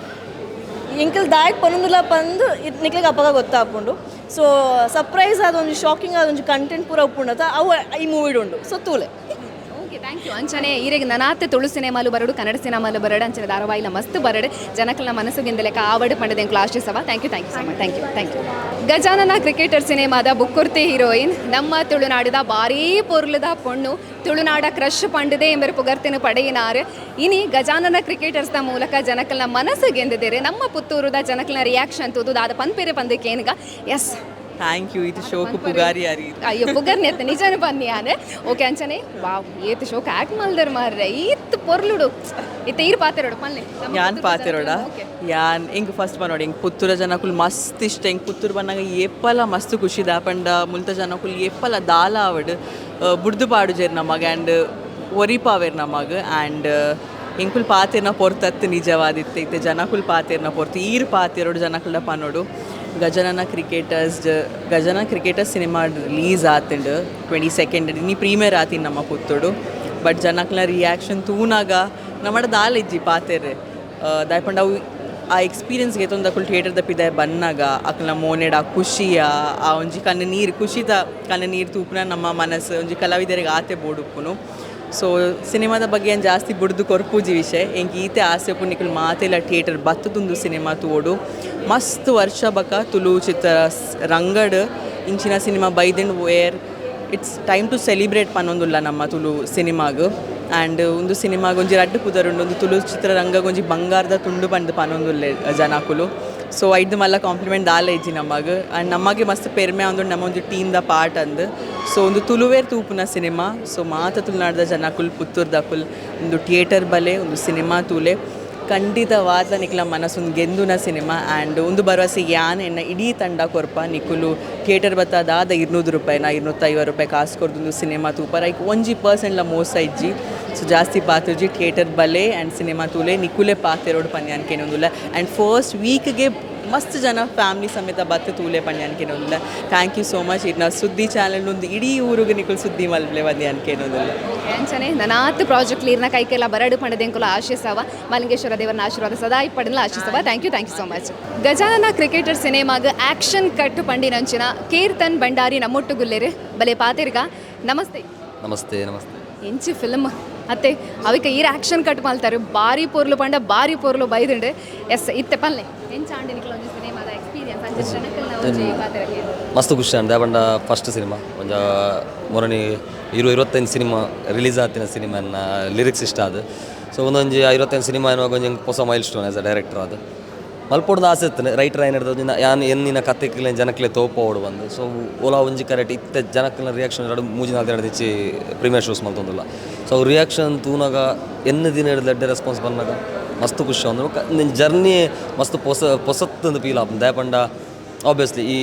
ಇಂಕಲ್ ದಾಯಕ್ ಪನೊಂದುಲ್ಲ ಬಂದು ನಿಕ್ಲಿಗೆ ಅಪ್ಪಗ ಗೊತ್ತಾಪುಂಡು ಸೊ ಸರ್ಪ್ರೈಸ್ ಆದೊಂದು ಶಾಕಿಂಗ್ ಆದೊಂದು ಕಂಟೆಂಟ್ ಪೂರ ಉಪ್ಪುಂಡತ ಅವು ಈ ಮೂವಿಡುಂಡು ಸೊ ತೂಲೆ ಓಕೆ ಥ್ಯಾಂಕ್ ಯು ಅಂಚನೆ ಈರೆಗೆ ನನಾತೆ ತುಳು ಸಿನಿಮಾಲು ಬರಡು ಕನ್ನಡ ಸಿನಿಮಾಲು ಬರಡು ಅಂಚನೆ ಧಾರಾವಾಹಿಲ ಮಸ್ತ್ ಬರಡು ಜನಕ್ಕಲ ಮನಸ್ಸುಗಿಂದಲೆಕ್ಕ ಆವಡು ಪಂಡದೆ ಕ್ಲಾಸ್ ಸವ thank you so much thank you Gajanana cricketer ಸಿನಿಮಾದ ಬುಕ್ಕುರ್ತಿ ಹೀರೋಯಿನ್ ನಮ್ಮ ತುಳುನಾಡಿದ ಭಾರೀ ಪೊರ್ಲದ ಪೊಣ್ಣು ತುಳುನಾಡ ಕ್ರಶ್ ಪಂಡದೆ ಎಂಬರು ಪುಗರ್ತಿನ ಪಡೆಯಿನಾರು ಇನಿ ಗಜಾನನ ಕ್ರಿಕೆಟರ್ಸ್ದ ಮೂಲಕ ಜನಕ್ಕಲ್ನ ಮನಸ್ಸು ಗೆಂದಿದ್ದೇರೆ ನಮ್ಮ ಪುತ್ತೂರುದ ಜನಕ್ಕಲ್ನ ರಿಯಾಕ್ಷನ್ ತೂದು ದಾದ ಪಂಪೇರೆ ಪಂದಕ್ಕೇನುಗ ಎಸ್ ಥ್ಯಾಂಕ್ ಯು ಇದು ಶೋಕು ಪುಗಾರಿ ಯಾರಿ ಅಯ್ಯೋ ಪುಗರ್ನಿ ಅತ್ತ ನಿಜಾನು ಬನ್ನಿ ಆನೆ ಓಕೆ ಅಂಚನೆ ವಾವ್ ಏತ್ ಶೋಕ್ ಆಕ್ಟ್ ಮಲ್ದರ್ ಮಾರ್ರೆ ಈತ್ ಪೊರ್ಲುಡು ಇತ್ತ ಈರ್ ಪಾತೆರೋಡು ಪಲ್ಲೆ ಯಾನ್ ಪಾತೆರೋಡ ಯಾನ್ ಎಂಗ್ ಫಸ್ಟ್ ಬನ್ನೋಡಿ ಎಂಗ್ ಪುತ್ತೂರ ಜನಕುಲ್ ಮಸ್ತ್ ಇಷ್ಟ ಎಂಗ್ ಪುತ್ತೂರು ಬನ್ನಾಗ ಏಪಲ ಮಸ್ತ್ ಖುಷಿ ದಾಪಂಡ ಮುಲ್ತ ಜನಕುಲ್ ಏಪಲ ದಾಲ ಆವಡ್ ಬುಡ್ದು ಪಾಡು ಜೇರ್ ನಮಗ ಆ್ಯಂಡ್ ಒರಿಪಾವೇರ್ ನಮಗ ಆ್ಯಂಡ್ ಎಂಕುಲ್ ಪಾತೆರ್ನ ಪೊರ್ತತ್ತು ನಿಜವಾದಿತ್ತೆ ಇತ್ತೆ ಜನಕುಲ್ ಪಾತೆರ್ನ ಪೊರ್ತು ಈರ್ ಪಾತೆರೋಡು ಜನಕುಲ್ಡ ಪನ್ನೋಡು ಗಜಾನನ ಕ್ರಿಕೆಟರ್ಸ್ ಸಿನಿಮಾ ರಿಲೀಸ್ ಆತುಂಡು 22nd ಇನ್ನಿ ಪ್ರೀಮಿಯರ್ ಆತಿನ್ ನಮ್ಮ ಪುತ್ತೂಡು ಬಟ್ ಜನಕ್ಲ ರಿಯಾಕ್ಷನ್ ತೂನಾಗ ನಮ್ಮಡ ದಾಲ್ ಇಜ್ಜಿ ಪಾತೆರ್ರೆ ದಾಯ್ಪಂಡ ಅವು ಆ ಎಕ್ಸ್ಪೀರಿಯನ್ಸ್ಗೆ ತೊಂದಕುಲ್ ಥಿಯೇಟರ್ದ ಪಿದಾಯ ಬನ್ನಾಗ ಅಕ್ಲ ಮೋನೆಡ ಖುಷಿಯ ಆ ಒಂಜಿ ಖುಷಿದ ಕಣ್ಣ ನೀರು ತೂಪುನ ನಮ್ಮ ಮನಸ್ಸು ಒಂಜಿ ಕಲಾವಿದರಿಗೆ ಆತೆ ಬೋಡುಪ್ಪುನು ಸೊ ಸಿನಿಮಾದ ಬಗ್ಗೆ ಏನು ಜಾಸ್ತಿ ಬುಡ್ದು ಕೊರ್ಪುಜಿ ವಿಷಯ ಎಂಗೆ ಈತೆ ಆಸೆ ಪುನಿಕಲ್ ಮಾತೆಲ್ಲ ಥಿಯೇಟರ್ ಬತ್ತದೊಂದು ಸಿನಿಮಾ ತೋಡು ಮಸ್ತ್ ವರ್ಷ ಬಕ ತುಳು ಚಿತ್ರ ರಂಗಡ್ ಇಂಚಿನ ಸಿನಿಮಾ ಬೈದೆಂಡ್ where it's time to celebrate ಪನ್ನೊಂದುಲ್ಲ ನಮ್ಮ ತುಳು ಸಿನಿಮಾಗ ಆ್ಯಂಡ್ ಒಂದು ಸಿನಿಮಾಗ ಒಂಜಿ ರಡ್ಡು ಪುದರುಂಡು ಒಂದು ತುಳು ಚಿತ್ರರಂಗ ಒಂಜಿ ಬಂಗಾರದ ತುಂಡು ಪಂಡು ಪನೊಂದುಲ್ಲೆ ಜನಕುಲು. ಸೊ ಐದು ಮಲ್ಲ ಕಾಂಪ್ಲಿಮೆಂಟ್ ದಾಲೆ ಇಜ್ಜಿ ನಮಗೆ ಆ್ಯಂಡ್ ನಮಗೆ ಮಸ್ತ್ ಪೆರ್ಮೆ ಅಂದು ನಮ್ಮ ಒಂದು ಟೀಮ್ದ ಪಾರ್ಟ್ ಅಂದು. ಸೊ ಒಂದು ತುಳುವೇರ್ ತೂಪುನ ಸಿನಿಮಾ. ಸೊ ಮಾತ ತುಳುನಾಡ್ದ ಜನಕುಲ್ ಪುತ್ತೂರ್ದಕುಲ್ ಒಂದು ಥಿಯೇಟರ್ ಬಲೆ ಒಂದು ಸಿನಿಮಾ ತೂಲೆ ಖಂಡಿತವಾದ ನಿಕ್ಲ ಮನಸ್ಸೊಂದು ಗೆಂದುನ ಸಿನಿಮಾ. ಆ್ಯಂಡ್ ಒಂದು ಭರವಸೆ ಯಾನ್ ಎನ್ನ ಇಡೀ ತಂಡ ಕೊರ್ಪ ನಿಕ್ಕುಲು ಥಿಯೇಟರ್ ಬತ್ತದಾದ 200 ರೂಪಾಯಿನ 250 ರೂಪಾಯಿ ಕಾಸು ಕೊರ್ದೊಂದು ಸಿನಿಮಾ ತೂಪರ ಈಗ 1% ಮೋಸ ಇಜ್ಜಿ. ಸೊ ಜಾಸ್ತಿ ಪಾತಿರ್ಜಿ ಥಿಯೇಟರ್ ಬಲೆ ಆ್ಯಂಡ್ ಸಿನಿಮಾ ತೂಲೆ ನಿಕ್ಕುಲೆ ಪಾತಿರೋಡು ಪನ್ಯ ಅನ್ಕೇನೊಂದಿಲ್ಲ. ಆ್ಯಂಡ್ ಫಸ್ಟ್ ವೀಕ್ಗೆ ಮಸ್ತ್ ಜನ ಫ್ಯಾಮಿಲಿ ಸಮೇತ ಬತ್ತೆ ತೂಲೆ ಪನ್ಯ ಅನ್ಕೇನೊಂದಿಲ್ಲ. Thank you so much. ಇದು ನಾವು ಸುದ್ದಿ ಚಾನಲ್ನೊಂದು ಇಡೀ ಊರಿಗೆ ನಿಕ್ಕುಲು ಸುದ್ದಿ ಮಲ್ಪಲೆ ಬಂದೆ ಅನ್ಕೇನೊಂದಿಲ್ಲ. ಅಂಚನೆ ನನಾತ್ ಪ್ರಾಜೆಕ್ಟ್ ಇರ್ನ ಕೈಕೆಲ್ಲ ಬರಡು ಪಡೆದೆಂಕುಲ ಆಶಿಸವ ಮಲಿಂಗೇಶ್ವರ ದೇವರನ ಆಶೀರ್ವಾದ ಸದಾ ಪಡೆದಲ ಆಶಿಸವ. Thank you so much. Gajanana cricketer ಸಿನಿಮಾಗ ಆಕ್ಷನ್ ಕಟ್ ಪಂಡಿನಂಚಿನ ಕೀರ್ತನ್ ಭಂಡಾರಿ ನಮ್ಮೊಟ್ಟು ಗುಲ್ಲೇರು ಬಲೆ ಪಾತಿರ್ಗ ನಮಸ್ತೆ. ನಮಸ್ತೆ ನಮಸ್ತೆ. ಎಂಚಿ ಫಿಲ್ಮ್ ಅತ್ತೆ ಅವಿಕ ಈರ ಆಕ್ಷನ್ ಕಟ್ ಮಾಡ್ತಾರೆ ಬಾರಿ ಪೊರ್ಲು ಪಂಡ ಬಾರಿ ಪೊರ್ಲು ಬೈದುಂಡು ಎಸ್ ಇತ್ತೆ ಪಲ್ಲೆ ಎಂಚಾಂಡಿ ನಿಕ್ಲ ಒಂದು ಸಿನಿಮಾದ ಎಕ್ಸ್ಪೀರಿಯನ್ಸ್ ಅಂಚೆ ಜನಕಲ್ನ ಒಂಜಿ ಪಾತ್ರಕ್ಕೆ ಮಸ್ತ್ ಖುಷಿ ಅಂಡ್ ದಾಪಂಡ ಫಸ್ಟ್ ಸಿನಿಮಾ ಒಂಜ ಮೊರನಿ 25 ಸಿನಿಮಾ ರಿಲೀಸ್ ಆತಿನ ಸಿನಿಮಾನ ಲಿರಿಕ್ಸ್ ಇಷ್ಟ ಅದು. ಸೊ ಒಂದೊಂದು 25 ಸಿನಿಮಾ ಅನ್ನುವಾಗ ಒಂದು ಹೊಸ milestone as a director ಅದು ಮಲ್ಪೊಡ್ದು ಆಸೆ ಇತ್ತು ರೈಟರ್ ಏನಿರ್ತದೆ ಯಾನು ಎನ್ನಿನ ಕತೆಕ್ಲೆ ಜನಕ್ಲೆ ತೋಪೋಡು ಬಂದು. ಸೊ ಓಲಾ ಒಂಜಿ ಕರೆಕ್ಟ್ ಇತ್ತೆ ಜನಕ್ಲ ರಿಯಾಕ್ಷನ್ ಎರಡು 3-4 ದಿನ ಇಚ್ಚಿ ಪ್ರೀಮಿಯರ್ ಶೋಸ್ ಮಲ್ತೊಂದಿಲ್ಲ. ಸೊ ರಿಯಾಕ್ಷನ್ ತೂನಾಗ ಎನ್ನ ದಿನ ಹಿಡಿದು ಎಡ್ಡೆ ರೆಸ್ಪಾನ್ಸ್ ಬಂದಾಗ ಮಸ್ತ್ ಖುಷಿ ಅಂದ್ರೆ ನಿನ್ನ ಜರ್ನಿ ಮಸ್ತ್ ಪೊಸತ್ತಂದು ಫೀಲ್ ಆಪ್ ದಾಪಂಡ. ಆಬ್ವಿಯಸ್ಲಿ ಈ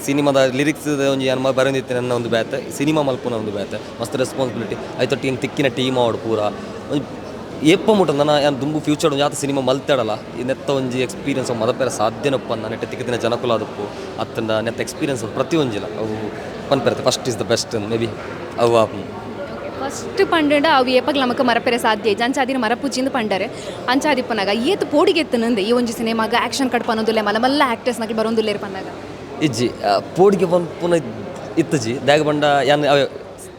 ಸಿನಿಮಾದ ಲಿರಿಕ್ಸ್ ಒಂದು ಏನು ಬರೋದಿತ್ತು ನನ್ನ ಒಂದು ಬ್ಯಾತೆ ಸಿನಿಮಾ ಮಲ್ಪುನ ಒಂದು ಬ್ಯಾತೆ ಮಸ್ತ್ ರೆಸ್ಪಾನ್ಸಿಬಿಲಿಟಿ ಆಯ್ತು ಹಿಂಗೆ ತಿಕ್ಕಿನ ಟೀಮ್ ಆವಡು ಪೂರ ಎಪ್ಪ ಮುಟ್ಟ ನಾನು ಏನು ದುಂಬು ಫ್ಯೂಚರ್ ಒಂದು ಯಾತ ಸಿನಿಮಾ ಮಲ್ತಾಡಲ್ಲ ಈ ನೆತ್ತ ಒಂಜಿ ಎಕ್ಸ್ಪೀರಿಯನ್ಸ್ ಮದಪೇರ ಸಾಧ್ಯನಪ್ಪ ನಾನು ನೆಟ್ಟ ತಿಕ್ಕಿನ ಜನಕುಲ ಅದಪ್ಪು ಅತ್ತಂದ ನೆತ್ತ ಎಕ್ಸ್ಪೀರಿಯನ್ಸ್ ಪ್ರತಿಯೊಂಜಿಲ್ಲ ಅವು ಪನ್ಪೇರತ್ತೆ first is the best may be ಅವು ಫಸ್ಟ್ ಪಂಡ ಅವು ಏಪಗ್ ನಮಕ್ ಮರಪೆರೆ ಸಾಧ್ಯ ಅಂಚಾದಿನ ಮರಪುಜಿಂದ ಪಂಡರೆ ಅಂಚಾದಿಪ್ಪನಾಗ ಏತ್ ಪೋಡಿಗೆತ್ತನಂದೆ ಈ ಒಂಜಿ ಸಿನಿಮಾಗ ಆಕ್ಷನ್ ಕಟ್ ಪನ್ನೊಂದುಲ್ಲೆ ಮಲ್ಲ ಆಕ್ಟರ್ಸ್ ನಕಲ್ ಬರೋಂದುಲ್ಲೇರು ಪನ್ನಾಗ ಇಜ್ಜಿ ಪೋಡಿಗೆ ಬಂದು ಪುನಃ ಇತ್ತಜಿ ದಾಗ ಬಂಡ ಯಾನ್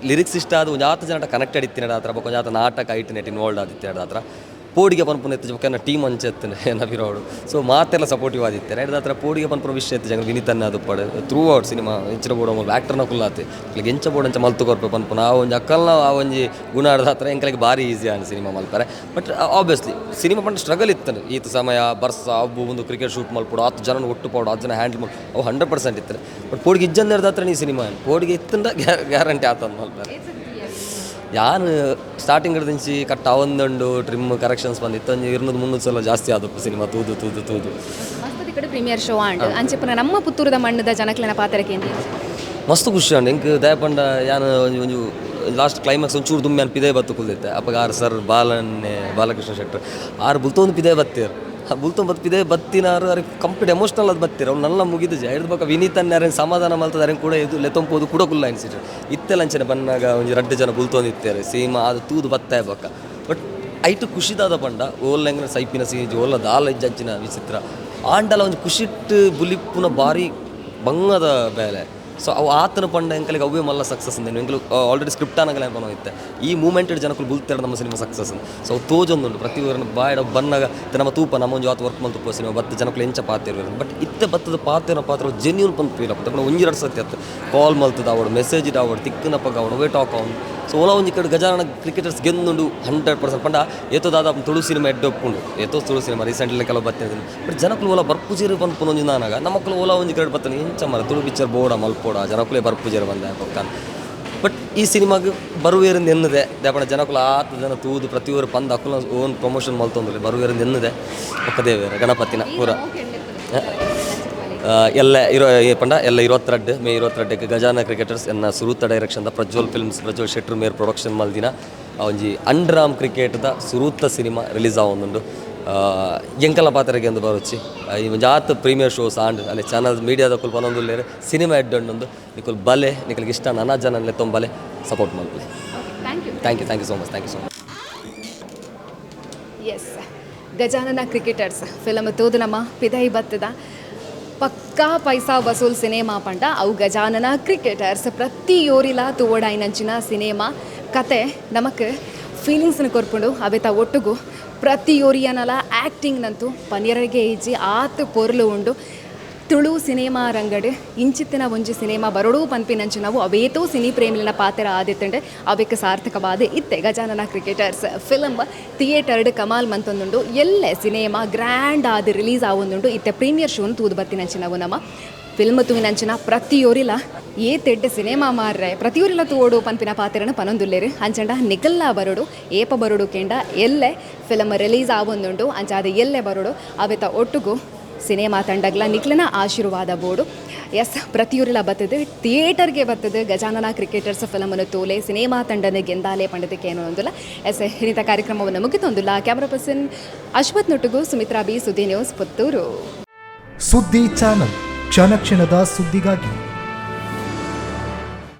ಲಿರಿಕ್ಸ್ ಇಷ್ಟ ಅದು ಒಂದು ಆತ ಜನ ಕನೆಕ್ಟೆಡ್ ಇತ್ತಿನ ಹತ್ರ ಬೊಕ್ಕ ಆತ ನಾಟಕ ಐಟ್ ನೆಟ್ ಇನ್ವಾಲ್ವ್ ಆದಿತ್ತೆ ಹತ್ರ ಪೋಡಿಗೆ ಪನ್ಪುನ ಎತ್ತು ಬೊಕ್ಕ ಟೀಮ್ ಅಂಚೆತ್ತನೆ ನವಿರೋಡು. ಸೊ ಮಾತೆಲ್ಲ ಸಪೋರ್ಟಿವ್ ಆದಿತ್ತೆ ರೈಟ್ ಹತ್ರ ಪೋಡಿಗೆ ಪನ್ಪುನ ವಿಷಯ ಎತ್ತು ಜನ ವಿನಿತನ್ನ ಅದು ಪಡೆ ಥ್ರೂ ಔಟ್ ಸಿನಿಮಾ ಹೆಂಚಿನ ಬೋಡ ಆ್ಯಕ್ಟರ್ನ ಕುಲ್ಲಾತೆ ಈಗ ಎಂಚ ಬೋಡಂಚ ಮಲ್ತು ಕೊರ್ಪೆ ಪನ್ಪುನ ಆ ಒಂದು ಅಕ್ಕಲ್ನ ಆ ಒಂಜಿ ಗುಣ ಆಡ್ದ ಹತ್ರ ಎಂಕಲಿಗೆ ಭಾರಿ ಈಸಿ ಆನ್ ಸಿನಿಮಾ ಮಲ್ತಾರೆ. ಬಟ್ ಆಬ್ವಿಯಸ್ಲಿ ಸಿನಿಮಾ ಪಂಡ ಸ್ಟ್ರಗಲ್ ಇತ್ತು ಈತ ಸಮಯ ಬರ್ಸ ಅವು ಒಂದು ಕ್ರಿಕೆಟ್ ಶೂಟ್ ಮಲ್ಪೋಡು 10 ಜನ ಒಟ್ಟು ಪೋಡು 10 ಜನ ಹ್ಯಾಂಡಲ್ ಮಾಡಿ ಅವು 100% ಇತ್ತು. ಬಟ್ ಪೋಡಿಗೆ ಇಜ್ಜಂದು ಹಿಡ್ದ ಹತ್ರ ನೀ ಸಿನಿಮಾ ಪೋಡಿಗೆ ಇತ್ತಂದ ಗ್ಯಾರಂಟಿ ಆತಂದು ಮಲ್ತಾರೆ. ಯಾನು ಸ್ಟಾರ್ಟಿಂಗ್ ಹಿಡ್ದಿಂಚಿ ಕಟ್ಟ ಒಂದೊಂದು ಟ್ರಿಮ್ ಕರೆಕ್ಷನ್ಸ್ ಬಂದಿತ್ತು 200-300 ಸಲ ಜಾಸ್ತಿ ಆದಪ್ಪು ಸಿನಿಮಾ ತೂದು ಮಸ್ತ್ ಕಡೆ ಪ್ರೀಮಿಯರ್ ಶೋ ಆಂಡ್ ಅಂಚೆಪನ ನಮ್ಮ ಪುತ್ತೂರದ ಮಣ್ಣದ ಜನಕ್ಲೆನ ಪಾತ್ರಕ್ಕೆ ಮಸ್ತ್ ಖುಷಿ ಅಂಡ್ ಹೆಂಗೆ ದಯಪಂಡ ಯಾನು ಒಂದು ಲಾಸ್ಟ್ ಕ್ಲೈಮ್ಯಾಕ್ಸ್ ಒಂಚೂರು ದುಮ್ಮಿ ಅನ್ ಪಿದೇ ಬತ್ತು ಕುಲ್ದೈತೆ ಅಪ್ಪ ಆರು ಸರ್ ಬಾಲಕೃಷ್ಣ ಶೆಟ್ಟರ್ ಆರು ಬುಲ್ತೊಂದು ಪಿದೇ ಬತ್ತೀರು ಬುಲ್ತೊಂದು ಪಿದೇ ಬತ್ತಿನಾರು ಅವ್ರಿಗೆ ಕಂಪ್ಲೀಟ್ ಎಮೋಷ್ನಲ್ ಅದು ಬತ್ತೀರು ಅವ್ರು ನನ್ನ ಮುಗಿದು ಹಿಡಿದು ಬೇಕಾ ವಿನೀತನ್ನ ಯಾರೇನು ಸಮಾಧಾನ ಮಲ್ತದ ಯಾರೇನು ಕೂಡ ಇದು ಲೆತ್ತೊಂಪೋದು ಕೂಡ ಕುಲ್ಲ ಅನಿಸಿಟ್ಟು ಇತ್ತೆಲ್ಲ ಅಂಚನೆ ಬಂದಾಗ ಒಂದು 2 ಜನ ಬುಲ್ತೊಂದು ಇತ್ತಾರೆ ಸೀಮಾ ಅದು ತೂದು ಬತ್ತಾಯ ಬಕ್ಕ. ಬಟ್ ಐಟು ಖುಷಿದಾದ ಪಂಡ ಓಲ್ಲಂಗಿನ ಸೈಪಿನ ಸೀಜು ಓಲ್ಲ ದಾಲ ಇಜ್ಜಂಚಿನ ವಿಚಿತ್ರ ಆಂಡಲ ಒಂದು ಖುಷಿಟ್ಟು ಬುಲಿಪ್ಪುನ ಭಾರಿ ಬಂಗದ ಬೇಲೆ. ಸೊ ಅವು ಆತನ ಪಂಡ ಎಂಕಲಿಗೆ ಅವೇ ಮಲ್ಲ ಸಕ್ಸಸ್ ಅಂದೇನು ಎಂಕಲು ಆಲ್ರೆಡಿ ಸ್ಕ್ರಿಪ್ಟ್ ಅನ್ನಗಲ ಬಂದಿತ್ತೆ ಈ ಮೂಮೆಂಟೆಡ್ ಜನಕ್ಕೂ ಬುಲ್ತಾರೆ ನಮ್ಮ ಸಿನಿಮಾ ಸಕ್ಸಸ್ ಅಂತ. ಸೊ ತೋಜೊಂದುಂಟು ಪ್ರತಿ ಊರಿನ ಬಾಯಡ ಬಂದಾಗ ನಮ್ಮ ತೂಪ ನಮ್ಮ ಒಂದು ಆತು ವರ್ಕ್ ಮಲ್ತುಪ್ಪ ಸಿನಿಮಾ ಬತ್ತ ಜನಕ್ಕೂ ಎಂಚ ಪಾತಿರ್ಬೇಕು. ಬಟ್ ಇತ್ತೆ ಬತ್ತದ ಪಾತ್ರ ಜೆನ್ಯೂನ್ ಪಂತ ಫೀಲ್ ಆಗ್ತದೆ. ಬಟ್ 1-2 ಸತಿ ಆಯ್ತು ಕಾಲ್ ಮಲ್ತದ ಅವಡು ಮೆಸೇಜ್ ಇಟ್ಟು ಅವಡು ತಿಕ್ಕನಪ್ಪಾಗ ಅವಡು ವೇ ಟಾಕ್ ಅವನು. ಸೊ ಓಲಾ ಒಂದು ಕಡೆ ಗಜಾನನ ಕ್ರಿಕೆಟರ್ಸ್ ಗೆಂದುಂಡು 100% ಪಂಡ ಏತೋದಾದ ತುಳು ಸಿನಿಮಾ ಎಡ್ಡೊಪ್ಪುಂಡು ಏತೋ ತುಳು ಸಿನಿಮಾ ರೀಸೆಂಟ್ಲಿ ಕೆಲವು ಬತ್ತಿನ ಬಟ್ ಜನಕ್ಕೂ ಓಲಾ ಬರ್ಪುಜೀರು ಬಂದು ಒಂದು ನಾನಾಗ ನಮ್ಮಕ್ಕಳು ಓಲಾ ಒಂದು ಕಡೆ ಬರ್ತಾನೆ ಎಂಚ ಮರ ತುಳು ಪಿಕ್ಚರ್ ಬೋಡ ಮಲ್ಪೋಡ ಜನಕ್ಕೂ ಬರ್ಪುಜೀರು ಬಂದ ಪಕ್ಕ. ಬಟ್ ಈ ಸಿನಿಮಾಗೆ ಬರುವೇರಿಂದ ಎನ್ನದೆ ದಯಪಡ ಜನಕ್ಕೂ ಆತ ಜನ ತೂದು ಪ್ರತಿಯೊಬ್ಬರು ಬಂದು ಅಕ್ಕಲ ಓನ್ ಪ್ರಮೋಷನ್ ಮಲ್ತೊಂದ್ರೆ ಬರುವೇರಿಂದ ಎನ್ನದೆ ಪಕ್ಕ ದೇವೇರ ಗಣಪತಿನ ಪೂರ ಎಲ್ಲ ಪಂಡ ಎಲ್ಲ 22 ಮೇ 22ಕ್ಕೆ ಗಜಾನನ ಕ್ರಿಕೆಟರ್ಸ್ ಎನ್ನ ಸುರೂತ ಡೈರೆಕ್ಷನ್ದ ಪ್ರಜ್ವಲ್ ಶೆಟ್ಟರ್ ಮೇರ್ ಪ್ರೊಡಕ್ಷನ್ ಮಲ್ದಿನ ಒಂಜಿ ಅಂಡರಾಮ್ ಕ್ರಿಕೆಟ್ದ ಸುರೂತ ಸಿನಿಮಾ ರಿಲೀಸ್ ಆವೊಂದುಂಡು ಎಂಕಲ ಪಾತ್ರಗೆ ಎಂದು ಬರೋಚ್ಚಿ ಈ ಜಾತ್ ಪ್ರೀಮಿಯರ್ ಶೋಸ್ ಆಂಡ್ ಅಲ್ಲಿ ಚಾನಲ್ ಮೀಡಿಯಾದ ಕುಲ್ ಪನೊಂದುಲ್ಲೇರು ಸಿನಿಮಾ ಎಡ್ಡೊಂದು ನಿಕುಲ್ ಬಲೆ ನಿಕಲ್ಗೆ ಇಷ್ಟ ನನ್ನ ಜನ ತೊಂಬಲೆ ಸಪೋರ್ಟ್ ಮಾಡ್ಕೊಳ್ಳಿ. Thank you so much. Yes Gajanana cricketers film ತೋದು ನಮ್ಮ ಪಿದೈ ಬತ್ತದ ಪಕ್ಕಾ ಪೈಸಾ ವಸೂಲ್ ಸಿನಿಮಾ ಪಂಡ ಅವು ಗಜಾನನ ಕ್ರಿಕೆಟರ್ಸ್ ಪ್ರತಿಯೋರಿಲ ತೂವಡಾಯಿನಂಚಿನ ಸಿನಿಮಾ ಕತೆ ನಮಕ್ ಫೀಲಿಂಗ್ಸ್ನ ಕೊರ್ಕೊಂಡು ಅವೆತ ಒಟ್ಟಿಗೂ ಪ್ರತಿಯೋರಿಯನಲ ಆ್ಯಕ್ಟಿಂಗ್ನಂತೂ ಪನಿಯರಿಗೆ ಇಜ್ಜಿ ಆತು ಪೊರ್ಲು ಉಂಡು ತುಳು ಸಿನಿಮಾ ರಂಗಡ್ ಇಂಚಿತ್ತಿನ ಒಂಜಿ ಸಿನಿಮಾ ಬರಡೂ ಪನ್ಪಿನಂಚು ನಾವು ಅವೇತೋ ಸಿನಿ ಪ್ರೇಮಿಲಿನ ಪಾತ್ರ ಆದಿತ್ತಂಡೆ ಅವಕ್ಕೆ ಸಾರ್ಥಕವಾದ ಇತ್ತೆ ಗಜಾನನ ಕ್ರಿಕೆಟರ್ಸ್ ಫಿಲಮ್ ಥಿಯೇಟರ್ಡ್ ಕಮಾಲ್ ಮಂತೊಂದುಂಡು ಎಲ್ಲೆ ಸಿನಿಮಾ ಗ್ರ್ಯಾಂಡ್ ಆದ ರಿಲೀಸ್ ಆವೊಂದುಂಡು ಇತ್ತೆ ಪ್ರೀಮಿಯರ್ ಶೋನ್ ತೂದು ಬತ್ತಿನಂಚು ನಾವು ನಮ್ಮ ಫಿಲ್ಮ್ ತೂವಿನಂಚಿನ ಪ್ರತಿಯೊರಿಲ ಏತೆಡ್ಡೆ ಸಿನಿಮಾ ಮಾರ್ರೆ ಪ್ರತಿಯೊರಿಲ ತೂಡು ಪನ್ಪಿನ ಪಾತ್ರನ ಪನೊಂದುಲ್ಲೇರು ಅಂಚಂಡ ನಿಕಲ್ಲ ಬರೋಡು ಏಪ ಬರೋಡು ಕೆಂಡ ಎಲ್ಲೆ ಫಿಲಮ್ ರಿಲೀಸ್ ಆವೊಂದುಂಡು ಅಂಚಾದ ಎಲ್ಲೆ ಬರೋಡು ಅವೆತ ಒಟ್ಟುಗು ಸಿನಿಮಾ ತಂಡಗ್ಲ ನಿಕ್ಲನ ಆಶೀರ್ವಾದ ಬೋರ್ಡು ಎಸ್ ಪ್ರತಿಯೊರಿಲ ಬರ್ತದೆ ಥಿಯೇಟರ್ಗೆ ಬರ್ತದೆ ಗಜಾನನ ಕ್ರಿಕೆಟರ್ಸ್ ಫಿಲಮನ್ನು ತೋಲೆ ಸಿನಿಮಾ ತಂಡನ ಗೆಂದಾಲೆ ಪಂಡದಕ್ಕೆ ಏನೋ ಒಂದಿಲ್ಲ ಎಸ್ ಇನ್ನಿತ ಕಾರ್ಯಕ್ರಮವನ್ನು ಮುಗಿತೊಂದಿಲ್ಲ ಕ್ಯಾಮ್ರಾ ಪರ್ಸನ್ ಅಶ್ವಥ್ ನೊಟ್ಟುಗು Sumitra B Suddi news Puttur Suddi channel ಕ್ಷಣ ಕ್ಷಣದ ಸುದ್ದಿಗಾಗಿ